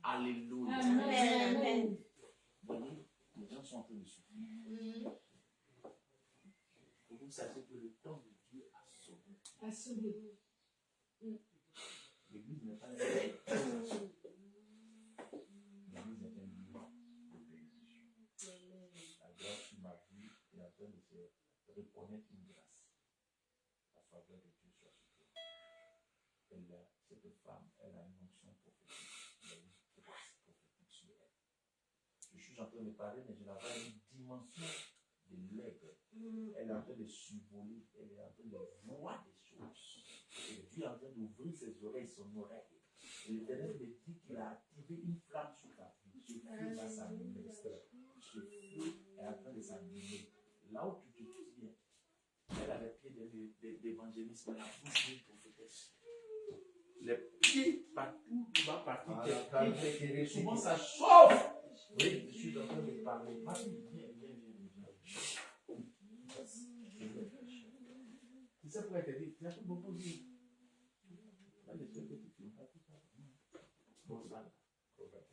S6: Alléluia.
S1: Amen. Amen.
S6: Vous voyez, les gens sont en train de souffrir. Pour que vous sachiez que le temps de Dieu a sauvé.
S1: À sauver.
S6: L'église n'est pas un lieu de sensation. L'église est un lieu de bénédiction. La grâce sur ma vie est en train de se reconnaître une grâce. La faveur de Dieu soit sur toi. Cette femme, elle a une onction prophétique. Elle a une grâce prophétique sur elle. Je suis en train de parler, mais je n'avais pas une dimension de l'aigle. Elle est en train de survoler, elle est en train de voir des choses. Et Dieu est en train d'ouvrir ses oreilles, son oreille. Et l'Éternel me dit qu'il a activé une flamme sur ta vie. Ce feu va s'allumer. Ce feu est en train de s'allumer. Là où tu te tiens, elle a les pieds d'évangéliste, mais la bouche d'une prophétesse. Les pieds partout, tu vas partir. Souvent ça chauffe. Oui, je suis en train de parler. Ma fille, viens. Tu sais pourquoi elle te dit, tu as beaucoup dit.